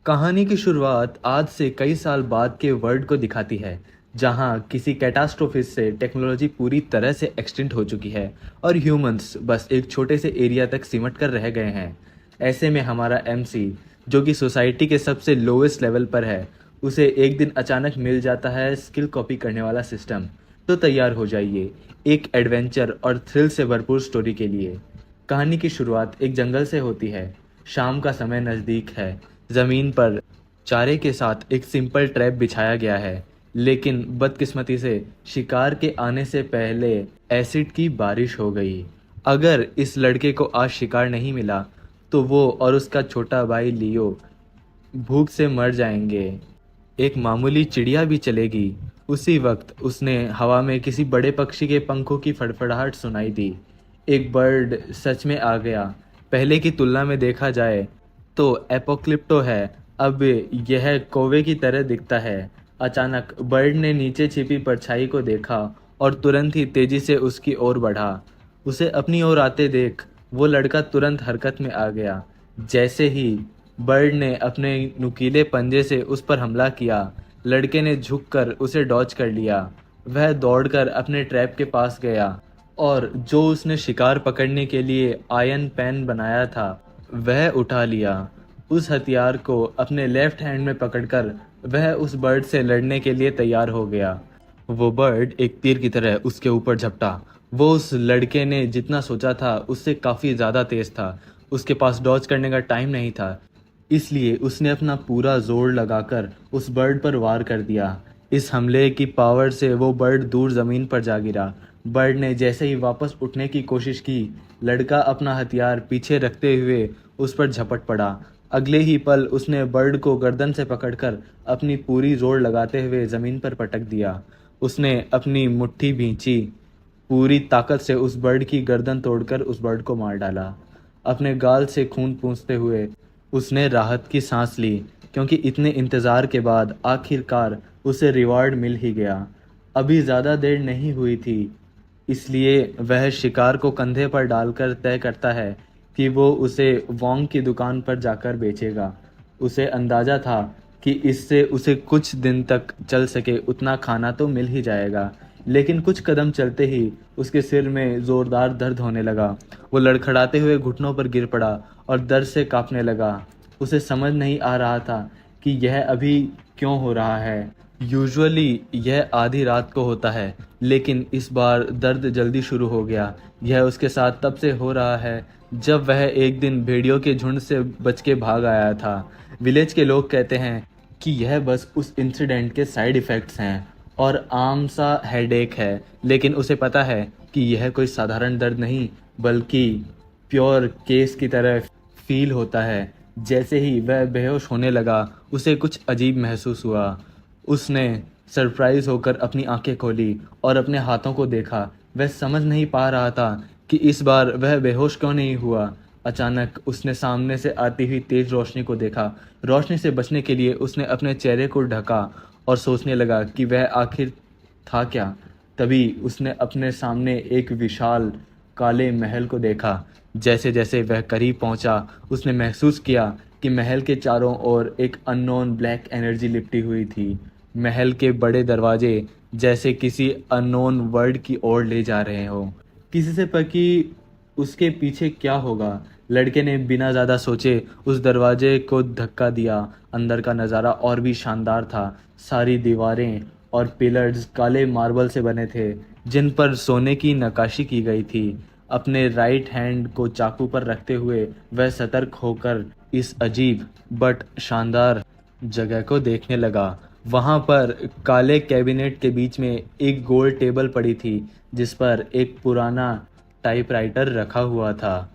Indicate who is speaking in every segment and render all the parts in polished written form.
Speaker 1: कहानी की शुरुआत आज से कई साल बाद के वर्ल्ड को दिखाती है, जहां किसी कैटास्ट्रोफे से टेक्नोलॉजी पूरी तरह से एक्सटिंक्ट हो चुकी है और ह्यूमंस बस एक छोटे से एरिया तक सिमट कर रह गए हैं। ऐसे में हमारा एमसी, जो कि सोसाइटी के सबसे लोवेस्ट लेवल पर है, उसे एक दिन अचानक मिल जाता है स्किल कॉपी करने वाला सिस्टम। तो तैयार हो जाइए एक एडवेंचर और थ्रिल से भरपूर स्टोरी के लिए। कहानी की शुरुआत एक जंगल से होती है। शाम का समय नज़दीक है। ज़मीन पर चारे के साथ एक सिंपल ट्रैप बिछाया गया है, लेकिन बदकिस्मती से शिकार के आने से पहले एसिड की बारिश हो गई। अगर इस लड़के को आज शिकार नहीं मिला, तो वो और उसका छोटा भाई लियो भूख से मर जाएंगे। एक मामूली चिड़िया भी चलेगी। उसी वक्त उसने हवा में किसी बड़े पक्षी के पंखों की फड़फड़ाहट सुनाई दी। एक बर्ड सच में आ गया। पहले की तुलना में देखा जाए तो एपोक्लिप्टो है, अब यह कौवे की तरह दिखता है। अचानक बर्ड ने नीचे छिपी परछाई को देखा और तुरंत ही तेजी से उसकी ओर बढ़ा। उसे अपनी ओर आते देख वो लड़का तुरंत हरकत में आ गया। जैसे ही बर्ड ने अपने नुकीले पंजे से उस पर हमला किया, लड़के ने झुककर उसे डॉज कर लिया। वह दौड़कर अपने ट्रैप के पास गया और जो उसने शिकार पकड़ने के लिए आयरन पेन बनाया था, वह उठा लिया। उस हथियार को अपने लेफ्ट हैंड में पकड़कर वह उस बर्ड से लड़ने के लिए तैयार हो गया। वो बर्ड एक तीर की तरह उसके ऊपर झपटा। वो उस लड़के ने जितना सोचा था उससे काफ़ी ज़्यादा तेज था। उसके पास डॉज करने का टाइम नहीं था, इसलिए उसने अपना पूरा जोर लगाकर उस बर्ड पर वार कर दिया। इस हमले की पावर से वो बर्ड दूर ज़मीन पर जा गिरा। बर्ड ने जैसे ही वापस उठने की कोशिश की, लड़का अपना हथियार पीछे रखते हुए उस पर झपट पड़ा। अगले ही पल उसने बर्ड को गर्दन से पकड़कर अपनी पूरी जोर लगाते हुए ज़मीन पर पटक दिया। उसने अपनी मुट्ठी भींची, पूरी ताकत से उस बर्ड की गर्दन तोड़कर उस बर्ड को मार डाला। अपने गाल से खून पूंछते हुए उसने राहत की सांस ली, क्योंकि इतने इंतज़ार के बाद आखिरकार उसे रिवार्ड मिल ही गया। अभी ज़्यादा देर नहीं हुई थी, इसलिए वह शिकार को कंधे पर डालकर तय करता है कि वो उसे वोंग की दुकान पर जाकर बेचेगा। उसे अंदाज़ा था कि इससे उसे कुछ दिन तक चल सके उतना खाना तो मिल ही जाएगा, लेकिन कुछ कदम चलते ही उसके सिर में ज़ोरदार दर्द होने लगा। वो लड़खड़ाते हुए घुटनों पर गिर पड़ा और दर्द से कांपने लगा। उसे समझ नहीं आ रहा था कि यह अभी क्यों हो रहा है। यूजुअली यह आधी रात को होता है, लेकिन इस बार दर्द जल्दी शुरू हो गया। यह उसके साथ तब से हो रहा है जब वह एक दिन भेड़ियों के झुंड से बच के भाग आया था। विलेज के लोग कहते हैं कि यह बस उस इंसिडेंट के साइड इफ़ेक्ट्स हैं और आम सा हेडेक है, लेकिन उसे पता है कि यह कोई साधारण दर्द नहीं, बल्कि प्योर केस की तरह फील होता है। जैसे ही वह बेहोश होने लगा, उसे कुछ अजीब महसूस हुआ। उसने सरप्राइज होकर अपनी आंखें खोली और अपने हाथों को देखा। वह समझ नहीं पा रहा था कि इस बार वह बेहोश क्यों नहीं हुआ। अचानक उसने सामने से आती हुई तेज रोशनी को देखा। रोशनी से बचने के लिए उसने अपने चेहरे को ढका और सोचने लगा कि वह आखिर था क्या। तभी उसने अपने सामने एक विशाल काले महल को देखा। जैसे जैसे वह करीब पहुंचा, उसने महसूस किया कि महल के चारों ओर एक अननोन ब्लैक एनर्जी लिपटी हुई थी। महल के बड़े दरवाजे जैसे किसी अननोन वर्ल्ड की ओर ले जा रहे हो। किसी से पकी उसके पीछे क्या होगा। लड़के ने बिना ज़्यादा सोचे उस दरवाजे को धक्का दिया। अंदर का नज़ारा और भी शानदार था। सारी दीवारें और पिलर्स काले मार्बल से बने थे, जिन पर सोने की नक्काशी की गई थी। अपने राइट हैंड को चाकू पर रखते हुए वह सतर्क होकर इस अजीब बट शानदार जगह को देखने लगा। वहाँ पर काले कैबिनेट के बीच में एक गोल टेबल पड़ी थी, जिस पर एक पुराना टाइपराइटर रखा हुआ था।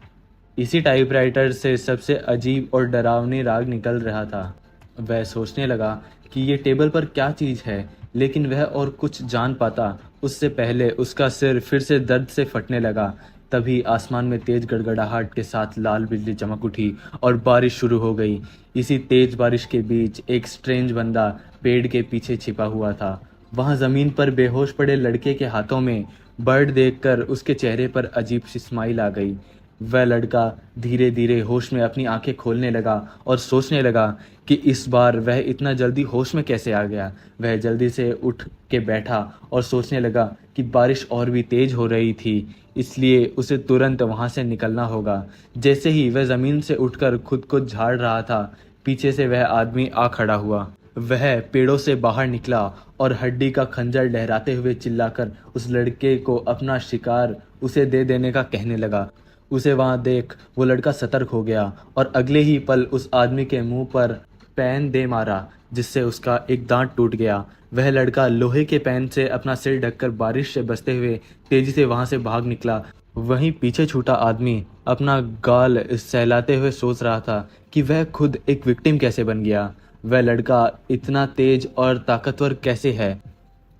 Speaker 1: इसी टाइपराइटर से सबसे अजीब और डरावनी राग निकल रहा था। वह सोचने लगा कि ये टेबल पर क्या चीज़ है, लेकिन वह और कुछ जान पाता उससे पहले उसका सिर फिर से दर्द से फटने लगा। तभी आसमान में तेज गड़गड़ाहट के साथ लाल बिजली चमक उठी और बारिश शुरू हो गई। इसी तेज बारिश के बीच एक स्ट्रेंज बंदा पेड़ के पीछे छिपा हुआ था। वहाँ ज़मीन पर बेहोश पड़े लड़के के हाथों में बर्ड देखकर उसके चेहरे पर अजीब सी स्माइल आ गई। वह लड़का धीरे धीरे होश में अपनी आंखें खोलने लगा और सोचने लगा कि इस बार वह इतना जल्दी होश में कैसे आ गया। वह जल्दी से उठ के बैठा और सोचने लगा कि बारिश और भी तेज हो रही थी, इसलिए उसे तुरंत वहां से निकलना होगा। जैसे ही वह जमीन से उठकर खुद को झाड़ रहा था, पीछे से वह आदमी आ खड़ा हुआ। वह पेड़ों से बाहर निकला और हड्डी का खंजर लहराते हुए चिल्लाकर उस लड़के को अपना शिकार उसे दे देने का कहने लगा। उसे वहां देख वो लड़का सतर्क हो गया और अगले ही पल उस आदमी के मुंह पर पैन दे मारा, जिससे उसका एक दांत टूट गया। वह लड़का लोहे के पैन से अपना सिर ढककर बारिश से बचते हुए तेजी से वहां से भाग निकला। वहीं पीछे छूटा आदमी अपना गाल सहलाते हुए सोच रहा था कि वह खुद एक विक्टिम कैसे बन गया। वह लड़का इतना तेज और ताकतवर कैसे है?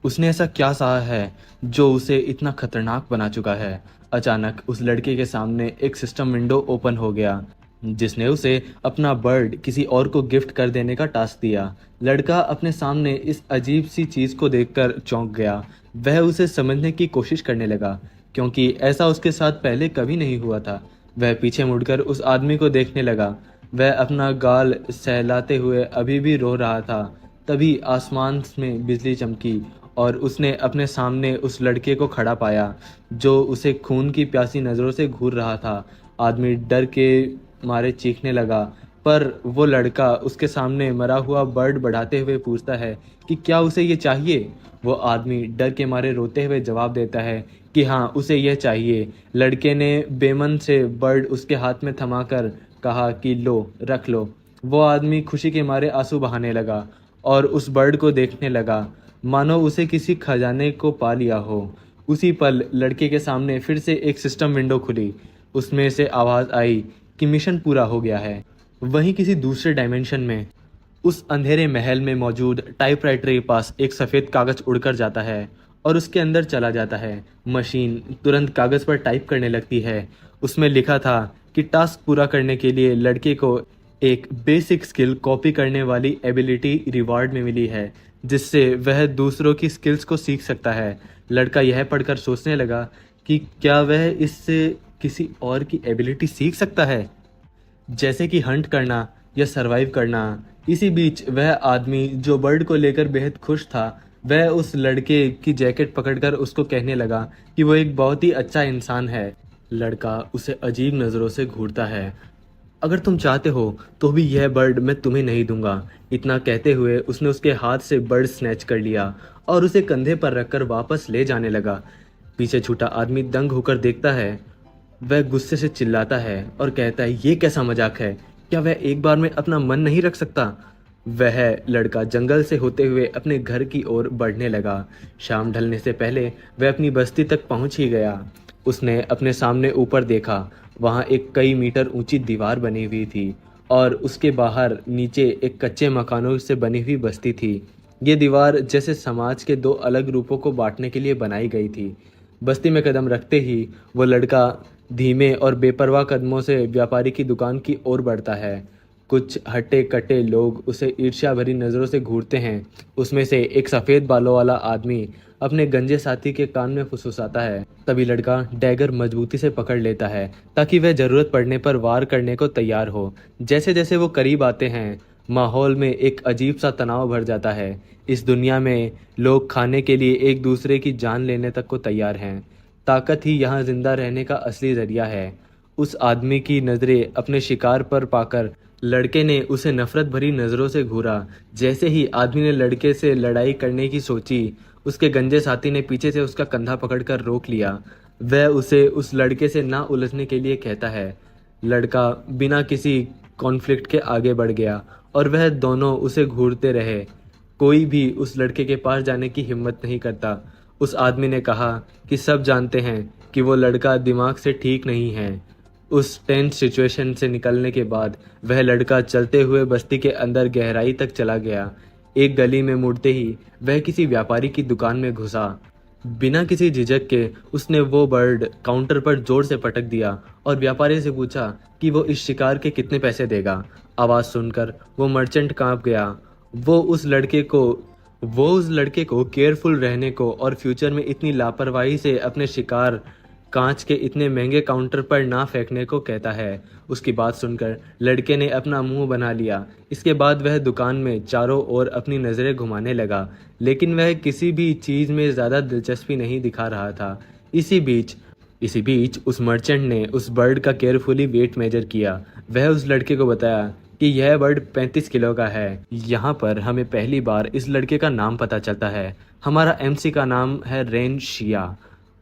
Speaker 1: उसने ऐसा क्या सहा है जो उसे इतना खतरनाक बना चुका है? अचानक उस लड़के के सामने एक सिस्टम विंडो ओपन हो गया, जिसने उसे अपना बर्ड किसी और को गिफ्ट कर देने का टास्क दिया। लड़का अपने सामने इस अजीब सी चीज को देखकर चौंक गया। वह उसे समझने की कोशिश करने लगा, क्योंकि ऐसा उसके साथ पहले कभी नहीं हुआ था। वह पीछे मुड़कर उस आदमी को देखने लगा। वह अपना गाल सहलाते हुए अभी भी रो रहा था। तभी आसमान में बिजली चमकी और उसने अपने सामने उस लड़के को खड़ा पाया, जो उसे खून की प्यासी नज़रों से घूर रहा था। आदमी डर के मारे चीखने लगा, पर वो लड़का उसके सामने मरा हुआ बर्ड बढ़ाते हुए पूछता है कि क्या उसे ये चाहिए। वो आदमी डर के मारे रोते हुए जवाब देता है कि हाँ, उसे यह चाहिए। लड़के ने बेमन से बर्ड उसके हाथ में थमाकर कहा कि लो, रख लो। वो आदमी खुशी के मारे आंसू बहाने लगा और उस बर्ड को देखने लगा, मानो उसे किसी खजाने को पा लिया हो। उसी पल लड़के के सामने फिर से एक सिस्टम विंडो खुली। उसमें से आवाज़ आई कि मिशन पूरा हो गया है। वहीं किसी दूसरे डायमेंशन में उस अंधेरे महल में मौजूद टाइपराइटर के पास एक सफ़ेद कागज़ उड़कर जाता है और उसके अंदर चला जाता है। मशीन तुरंत कागज़ पर टाइप करने लगती है। उसमें लिखा था कि टास्क पूरा करने के लिए लड़के को एक बेसिक स्किल कॉपी करने वाली एबिलिटी रिवार्ड में मिली है, जिससे वह दूसरों की स्किल्स को सीख सकता है। लड़का यह पढ़कर सोचने लगा कि क्या वह इससे किसी और की एबिलिटी सीख सकता है, जैसे कि हंट करना या सरवाइव करना। इसी बीच वह आदमी जो बर्ड को लेकर बेहद खुश था, वह उस लड़के की जैकेट पकड़कर उसको कहने लगा कि वो एक बहुत ही अच्छा इंसान है। लड़का उसे अजीब नज़रों से घूरता है। अगर तुम चाहते हो तो भी यह बर्ड मैं तुम्हें नहीं दूंगा। इतना कहते हुए उसने उसके हाथ से बर्ड स्नैच कर लिया और उसे कंधे पर रखकर वापस ले जाने लगा। पीछे छूटा आदमी दंग होकर देखता है। वह गुस्से से चिल्लाता है और कहता है, ये कैसा मजाक है? क्या वह एक बार में अपना मन नहीं रख सकता? वह लड़का जंगल से होते हुए अपने घर की ओर बढ़ने लगा। शाम ढलने से पहले वह अपनी बस्ती तक पहुंच ही गया। उसने अपने सामने ऊपर देखा। वहां एक कई मीटर ऊंची दीवार बनी हुई थी और उसके बाहर नीचे एक कच्चे मकानों से बनी हुई बस्ती थी। ये दीवार जैसे समाज के दो अलग रूपों को बांटने के लिए बनाई गई थी। बस्ती में कदम रखते ही वो लड़का धीमे और बेपरवाह कदमों से व्यापारी की दुकान की ओर बढ़ता है। कुछ हट्टे कट्टे लोग उसे ईर्ष्या भरी नज़रों से घूरते हैं। उसमें से एक सफ़ेद बालों वाला आदमी अपने गंजे साथी के कान में फुसफुसाता है। तभी लड़का डैगर मजबूती से पकड़ लेता है ताकि वह ज़रूरत पड़ने पर वार करने को तैयार हो। जैसे जैसे वो करीब आते हैं, माहौल में एक अजीब सा तनाव भर जाता है। इस दुनिया में लोग खाने के लिए एक दूसरे की जान लेने तक को तैयार हैं। ताकत ही यहाँ जिंदा रहने का असली जरिया है। उस आदमी की नज़रें अपने शिकार पर पाकर लड़के ने उसे नफरत भरी नज़रों से घूरा। जैसे ही आदमी ने लड़के से लड़ाई करने की सोची, उसके गंजे साथी ने पीछे से उसका कंधा पकड़कर रोक लिया। वह उसे उस लड़के से ना उलझने के लिए कहता है। लड़का बिना किसी कॉन्फ्लिक्ट के आगे बढ़ गया और वह दोनों उसे घूरते रहे। कोई भी उस लड़के के पास जाने की हिम्मत नहीं करता। उस आदमी ने कहा कि सब जानते हैं कि वो लड़का दिमाग से ठीक नहीं है। उस टेंस सिचुएशन से निकलने के बाद वह लड़का चलते हुए बस्ती के अंदर गहराई तक चला गया। एक गली में मुड़ते ही वह किसी व्यापारी की दुकान में घुसा। बिना किसी झिझक के उसने वो बर्ड काउंटर पर जोर से पटक दिया और व्यापारी से पूछा कि वो इस शिकार के कितने पैसे देगा। आवाज़ सुनकर वो मर्चेंट कांप गया। वो उस लड़के को केयरफुल रहने को और फ्यूचर में इतनी लापरवाही से अपने शिकार कांच के इतने महंगे काउंटर पर ना फेंकने को कहता है। उसकी बात सुनकर लड़के ने अपना मुंह बना लिया। इसके बाद वह दुकान में चारों ओर अपनी नज़रें घुमाने लगा, लेकिन वह किसी भी चीज़ में ज़्यादा दिलचस्पी नहीं दिखा रहा था। इसी बीच उस मर्चेंट ने उस बर्ड का केयरफुली वेट मेजर किया। वह उस लड़के को बताया कि यह बर्ड 35 किलो का है। यहाँ पर हमें पहली बार इस लड़के का नाम पता चलता है। हमारा एमसी का नाम है रेन शिया।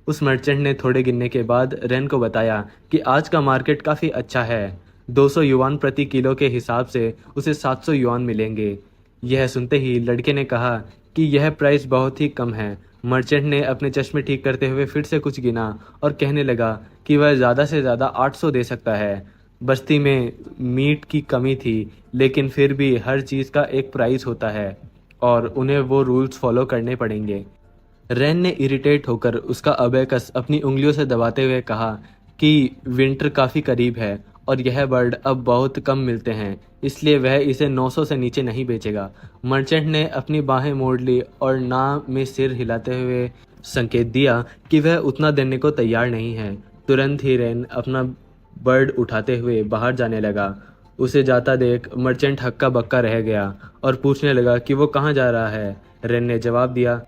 Speaker 1: उस मर्चेंट ने थोड़े गिनने के बाद रेन को बताया कि आज का मार्केट काफ़ी अच्छा है। 200 युआन प्रति किलो के हिसाब से उसे 700 युआन मिलेंगे। यह सुनते ही लड़के ने कहा कि यह प्राइस बहुत ही कम है। मर्चेंट ने अपने चश्मे ठीक करते हुए फिर से कुछ गिना और कहने लगा कि वह ज़्यादा से ज़्यादा 800 दे सकता है। बस्ती में मीट की कमी थी, लेकिन फिर भी हर चीज़ का एक प्राइस होता है और उन्हें वो रूल्स फॉलो करने पड़ेंगे। रेन ने इरिटेट होकर उसका अबेकस अपनी उंगलियों से दबाते हुए कहा कि विंटर काफ़ी करीब है और यह बर्ड अब बहुत कम मिलते हैं, इसलिए वह इसे 900 से नीचे नहीं बेचेगा। मर्चेंट ने अपनी बाहें मोड़ ली और ना में सिर हिलाते हुए संकेत दिया कि वह उतना देने को तैयार नहीं है। तुरंत ही रेन अपना बर्ड उठाते हुए बाहर जाने लगा। उसे जाता देख मर्चेंट हक्का बक्का रह गया और पूछने लगा कि वो कहाँ जा रहा है। रेन ने जवाब दिया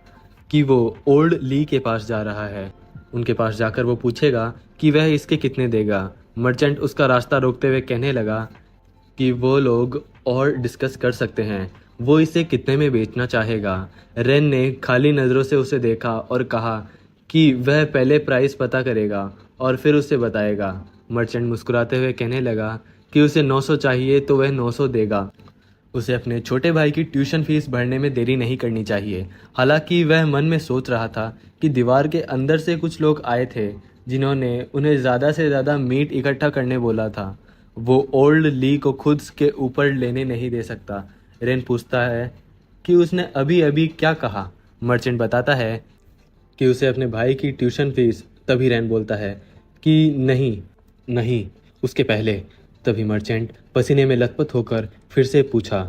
Speaker 1: कि वो ओल्ड ली के पास जा रहा है। उनके पास जाकर वो पूछेगा कि वह इसके कितने देगा। मर्चेंट उसका रास्ता रोकते हुए कहने लगा कि वो लोग और डिस्कस कर सकते हैं, वो इसे कितने में बेचना चाहेगा। रेन ने खाली नज़रों से उसे देखा और कहा कि वह पहले प्राइस पता करेगा और फिर उसे बताएगा। मर्चेंट मुस्कुराते हुए कहने लगा कि उसे 900 चाहिए तो वह 900 देगा। उसे अपने छोटे भाई की ट्यूशन फीस भरने में देरी नहीं करनी चाहिए। हालांकि वह मन में सोच रहा था कि दीवार के अंदर से कुछ लोग आए थे जिन्होंने उन्हें ज़्यादा से ज़्यादा मीट इकट्ठा करने बोला था। वो ओल्ड ली को खुद के ऊपर लेने नहीं दे सकता। रेन पूछता है कि उसने अभी अभी क्या कहा। मर्चेंट बताता है कि उसे अपने भाई की ट्यूशन फीस। तभी रेन बोलता है कि नहीं नहीं, उसके पहले। तभी मर्चेंट पसीने में लथपथ होकर फिर से पूछा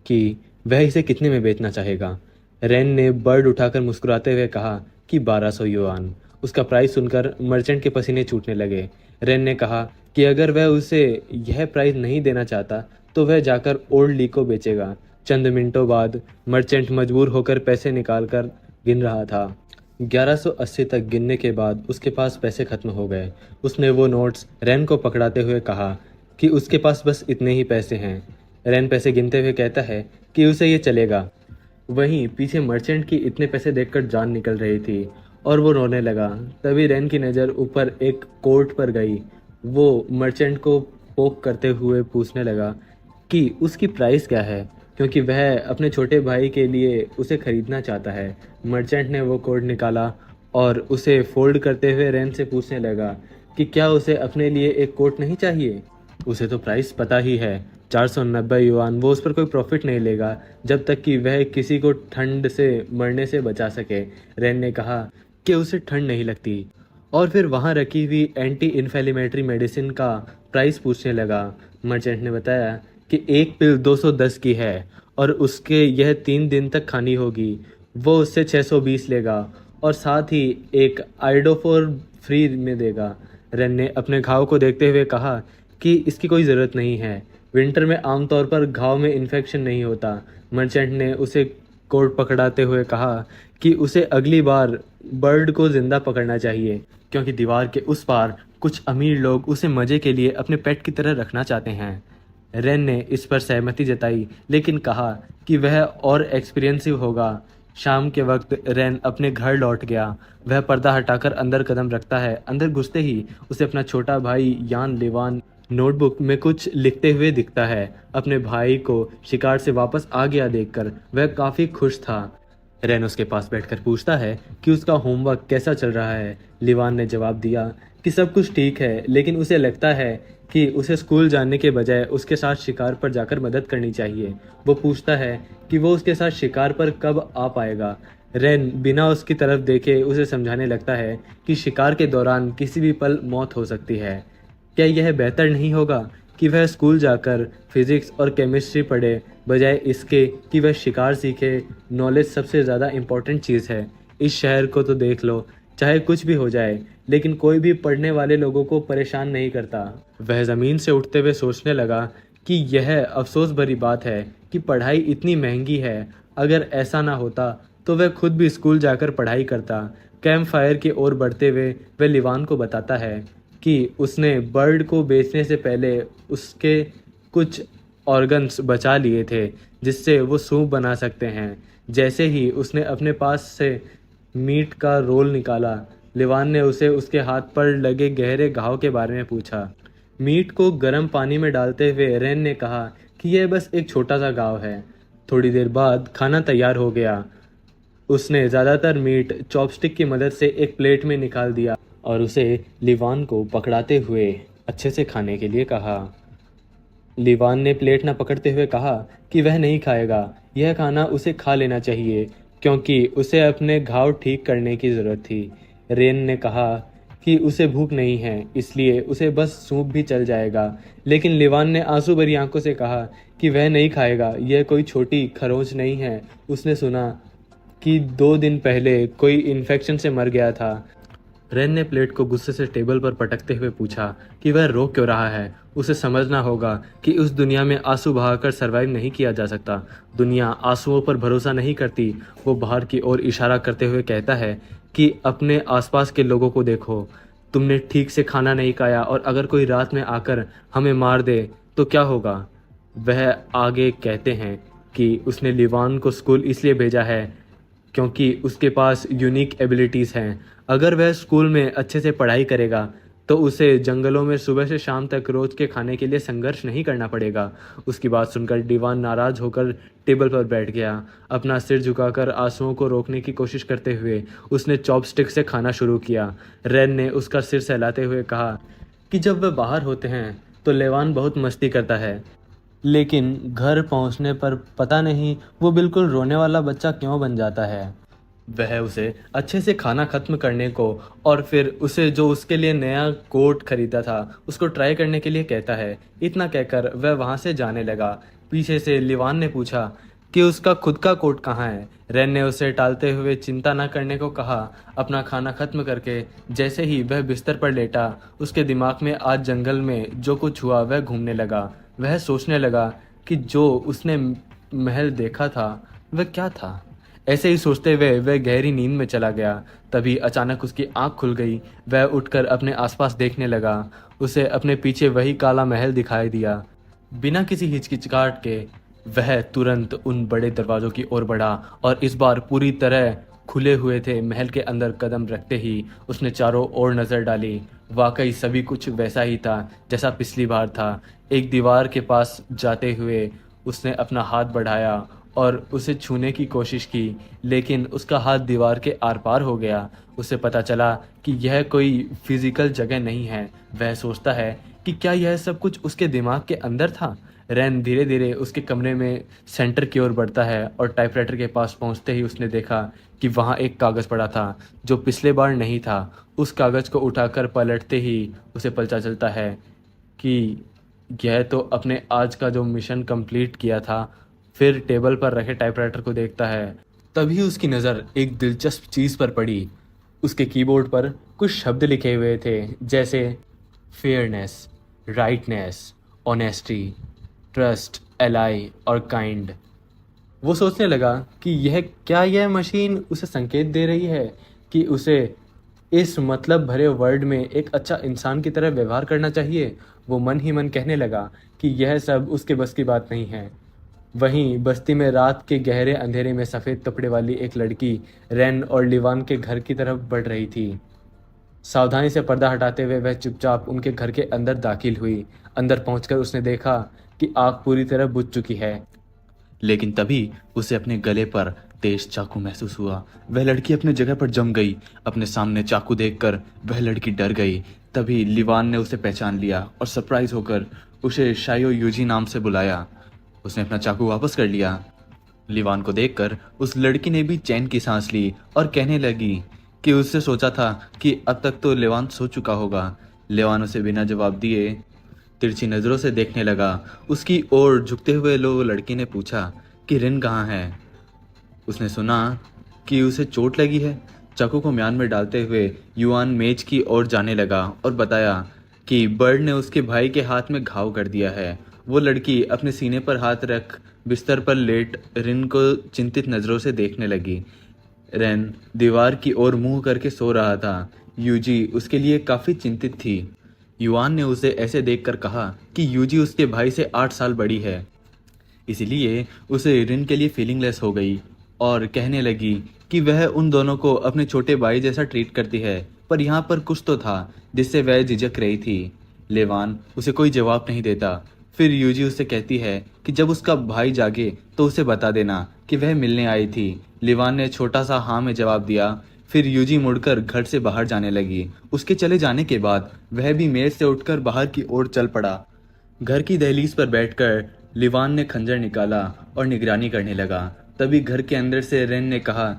Speaker 1: कि वह इसे कितने में बेचना चाहेगा। रेन ने बर्ड उठाकर मुस्कुराते हुए कहा कि 1200 युआन। उसका प्राइस सुनकर मर्चेंट के पसीने छूटने लगे। रेन ने कहा कि अगर वह उसे यह प्राइस नहीं देना चाहता तो वह जाकर ओल्ड ली को बेचेगा। चंद मिनटों बाद मर्चेंट मजबूर होकर पैसे निकालकर गिन रहा था। 1180 तक गिनने के बाद उसके पास पैसे खत्म हो गए। उसने वो नोट्स रेन को पकड़ाते हुए कहा कि उसके पास बस इतने ही पैसे हैं। रेन पैसे गिनते हुए कहता है कि उसे ये चलेगा। वहीं पीछे मर्चेंट की इतने पैसे देखकर जान निकल रही थी और वो रोने लगा। तभी रेन की नज़र ऊपर एक कोट पर गई। वो मर्चेंट को पोक करते हुए पूछने लगा कि उसकी प्राइस क्या है, क्योंकि वह अपने छोटे भाई के लिए उसे खरीदना चाहता है। मर्चेंट ने वो कोट निकाला और उसे फोल्ड करते हुए रेन से पूछने लगा कि क्या उसे अपने लिए एक कोट नहीं चाहिए। उसे तो प्राइस पता ही है, 490 युआन। वो उस पर कोई प्रॉफिट नहीं लेगा जब तक कि वह किसी को ठंड से मरने से बचा सके। रेन ने कहा कि उसे ठंड नहीं लगती और फिर वहाँ रखी हुई एंटी इन्फ्लेमेटरी मेडिसिन का प्राइस पूछने लगा। मर्चेंट ने बताया कि एक पिल 210 की है और उसके यह 3 दिन तक खानी होगी। वो उससे 620 लेगा और साथ ही एक आइडोफोर फ्री में देगा। रेन ने अपने घाव को देखते हुए कहा कि इसकी कोई ज़रूरत नहीं है। विंटर में आमतौर पर घाव में इन्फेक्शन नहीं होता। मर्चेंट ने उसे कोट पकड़ाते हुए कहा कि उसे अगली बार बर्ड को ज़िंदा पकड़ना चाहिए, क्योंकि दीवार के उस पार कुछ अमीर लोग उसे मज़े के लिए अपने पेट की तरह रखना चाहते हैं। रेन ने इस पर सहमति जताई, लेकिन कहा कि वह और एक्सपीरियंसिव होगा। शाम के वक्त रेन अपने घर लौट गया। वह पर्दा हटाकर अंदर कदम रखता है। अंदर घुसते ही उसे अपना छोटा भाई यान लिवान नोटबुक में कुछ लिखते हुए दिखता है। अपने भाई को शिकार से वापस आ गया देखकर वह काफ़ी खुश था। रेन उसके पास बैठकर पूछता है कि उसका होमवर्क कैसा चल रहा है। लिवान ने जवाब दिया कि सब कुछ ठीक है, लेकिन उसे लगता है कि उसे स्कूल जाने के बजाय उसके साथ शिकार पर जाकर मदद करनी चाहिए। वो पूछता है कि वो उसके साथ शिकार पर कब आ पाएगा। रेन बिना उसकी तरफ देखे उसे समझाने लगता है कि शिकार के दौरान किसी भी पल मौत हो सकती है। क्या यह बेहतर नहीं होगा कि वह स्कूल जाकर फिजिक्स और केमिस्ट्री पढ़े, बजाय इसके कि वह शिकार सीखे। नॉलेज सबसे ज़्यादा इम्पोर्टेंट चीज़ है। इस शहर को तो देख लो, चाहे कुछ भी हो जाए, लेकिन कोई भी पढ़ने वाले लोगों को परेशान नहीं करता। वह ज़मीन से उठते हुए सोचने लगा कि यह अफ़सोस भरी बात है कि पढ़ाई इतनी महंगी है। अगर ऐसा ना होता तो वह खुद भी स्कूल जाकर पढ़ाई करता। कैंप फायर की ओर बढ़ते हुए वह लिवान को बताता है कि उसने बर्ड को बेचने से पहले उसके कुछ ऑर्गन्स बचा लिए थे, जिससे वो सूप बना सकते हैं। जैसे ही उसने अपने पास से मीट का रोल निकाला, लिवान ने उसे उसके हाथ पर लगे गहरे घाव के बारे में पूछा। मीट को गर्म पानी में डालते हुए रेन ने कहा कि यह बस एक छोटा सा घाव है। थोड़ी देर बाद खाना तैयार हो गया। उसने ज़्यादातर मीट चॉपस्टिक की मदद से एक प्लेट में निकाल दिया और उसे लिवान को पकड़ाते हुए अच्छे से खाने के लिए कहा। लिवान ने प्लेट न पकड़ते हुए कहा कि वह नहीं खाएगा। यह खाना उसे खा लेना चाहिए क्योंकि उसे अपने घाव ठीक करने की ज़रूरत थी। रेन ने कहा कि उसे भूख नहीं है, इसलिए उसे बस सूप भी चल जाएगा। लेकिन लिवान ने आंसू भरी आंखों से कहा कि वह नहीं खाएगा। यह कोई छोटी खरोंच नहीं है। उसने सुना कि 2 दिन पहले कोई इन्फेक्शन से मर गया था। रेन ने प्लेट को गुस्से से टेबल पर पटकते हुए पूछा कि वह रो क्यों रहा है। उसे समझना होगा कि उस दुनिया में आंसू बहाकर सरवाइव नहीं किया जा सकता। दुनिया आंसुओं पर भरोसा नहीं करती। वो बाहर की ओर इशारा करते हुए कहता है कि अपने आसपास के लोगों को देखो। तुमने ठीक से खाना नहीं खाया और अगर कोई रात में आकर हमें मार दे तो क्या होगा। वह आगे कहते हैं कि उसने लिवान को स्कूल इसलिए भेजा है क्योंकि उसके पास यूनिक एबिलिटीज़ हैं। अगर वह स्कूल में अच्छे से पढ़ाई करेगा तो उसे जंगलों में सुबह से शाम तक रोज के खाने के लिए संघर्ष नहीं करना पड़ेगा। उसकी बात सुनकर दीवान नाराज होकर टेबल पर बैठ गया। अपना सिर झुकाकर आंसुओं को रोकने की कोशिश करते हुए उसने चॉपस्टिक से खाना शुरू किया। रेन ने उसका सिर सहलाते हुए कहा कि जब वे बाहर होते हैं तो लेवान बहुत मस्ती करता है, लेकिन घर पहुंचने पर पता नहीं वो बिल्कुल रोने वाला बच्चा क्यों बन जाता है। वह उसे अच्छे से खाना खत्म करने को और फिर उसे जो उसके लिए नया कोट खरीदा था उसको ट्राई करने के लिए कहता है। इतना कहकर वह वहां से जाने लगा। पीछे से लिवान ने पूछा कि उसका खुद का कोट कहाँ है। रेन ने उसे टालते हुए चिंता न करने को कहा। अपना खाना खत्म करके जैसे ही वह बिस्तर पर लेटा, उसके दिमाग में आज जंगल में जो कुछ हुआ वह घूमने लगा। वह सोचने लगा कि जो उसने महल देखा था वह क्या था। ऐसे ही सोचते हुए वह गहरी नींद में चला गया। तभी अचानक उसकी आंख खुल गई। वह उठकर अपने आसपास देखने लगा। उसे अपने पीछे वही काला महल दिखाई दिया। बिना किसी हिचकिचाहट के वह तुरंत उन बड़े दरवाजों की ओर बढ़ा और इस बार पूरी तरह खुले हुए थे। महल के अंदर कदम रखते ही उसने चारों ओर नजर डाली। वाकई सभी कुछ वैसा ही था जैसा पिछली बार था। एक दीवार के पास जाते हुए उसने अपना हाथ बढ़ाया और उसे छूने की कोशिश की, लेकिन उसका हाथ दीवार के आर पार हो गया। उसे पता चला कि यह कोई फिजिकल जगह नहीं है। वह सोचता है कि क्या यह सब कुछ उसके दिमाग के अंदर था। रैन धीरे धीरे उसके कमरे में सेंटर की ओर बढ़ता है और टाइपराइटर के पास पहुंचते ही उसने देखा कि वहां एक कागज़ पड़ा था जो पिछले बार नहीं था। उस कागज़ को उठाकर पलटते ही उसे पता चलता है कि यह तो अपने आज का जो मिशन कंप्लीट किया था। फिर टेबल पर रखे टाइपराइटर को देखता है। तभी उसकी नज़र एक दिलचस्प चीज़ पर पड़ी। उसके कीबोर्ड पर कुछ शब्द लिखे हुए थे, जैसे fairness, rightness, honesty, trust, ally और काइंड। वो सोचने लगा कि यह मशीन उसे संकेत दे रही है कि उसे इस मतलब भरे वर्ल्ड में एक अच्छा इंसान की तरह व्यवहार करना चाहिए। वो मन ही मन कहने लगा कि यह सब उसके बस की बात नहीं है। वहीं बस्ती में रात के गहरे अंधेरे में सफ़ेद कपड़े वाली एक लड़की रेन और लिवान के घर की तरफ बढ़ रही थी। सावधानी से पर्दा हटाते हुए वह चुपचाप उनके घर के अंदर दाखिल हुई। अंदर पहुंचकर उसने देखा कि आग पूरी तरह बुझ चुकी है। लेकिन तभी उसे अपने गले पर तेज चाकू महसूस हुआ। वह लड़की अपनी जगह पर जम गई। अपने सामने चाकू देखकर वह लड़की डर गई। तभी लिवान ने उसे पहचान लिया और सरप्राइज होकर उसे शायो यूजी नाम से बुलाया। उसने अपना चाकू वापस कर लिया। लिवान को देखकर उस लड़की ने भी चैन की सांस ली और कहने लगी कि उससे सोचा था कि अब तक तो लिवान सो चुका होगा। लिवान उसे बिना जवाब दिए तिरछी नज़रों से देखने लगा। उसकी ओर झुकते हुए लड़की ने पूछा कि रिन कहाँ है। उसने सुना कि उसे चोट लगी है। चाकू को म्यान में डालते हुए युआन मेज की ओर जाने लगा और बताया कि बर्ड ने उसके भाई के हाथ में घाव कर दिया है। वो लड़की अपने सीने पर हाथ रख बिस्तर पर लेट रिन को चिंतित नज़रों से देखने लगी। रेन दीवार की ओर मुंह करके सो रहा था। यूजी उसके लिए काफ़ी चिंतित थी। युआन ने उसे ऐसे देखकर कहा कि यूजी उसके भाई से 8 साल बड़ी है, इसलिए उसे रिन के लिए फीलिंगलेस हो गई और कहने लगी कि वह उन दोनों को अपने छोटे भाई जैसा ट्रीट करती है, पर यहाँ पर कुछ तो था जिससे वह झिझक रही थी। लेवान उसे कोई जवाब नहीं देता। फिर यूजी उसे कहती है कि जब उसका भाई जागे तो उसे बता देना कि वह मिलने आई थी। लेवान ने छोटा सा हाँ में जवाब दिया। फिर यूजी मुड़कर घर से बाहर जाने लगी। उसके चले जाने के बाद वह भी मेज से उठकर बाहर की ओर चल पड़ा। घर की दहलीज पर बैठकर लिवान ने खंजर निकाला और निगरानी करने लगा। तभी घर के अंदर से रेन ने कहा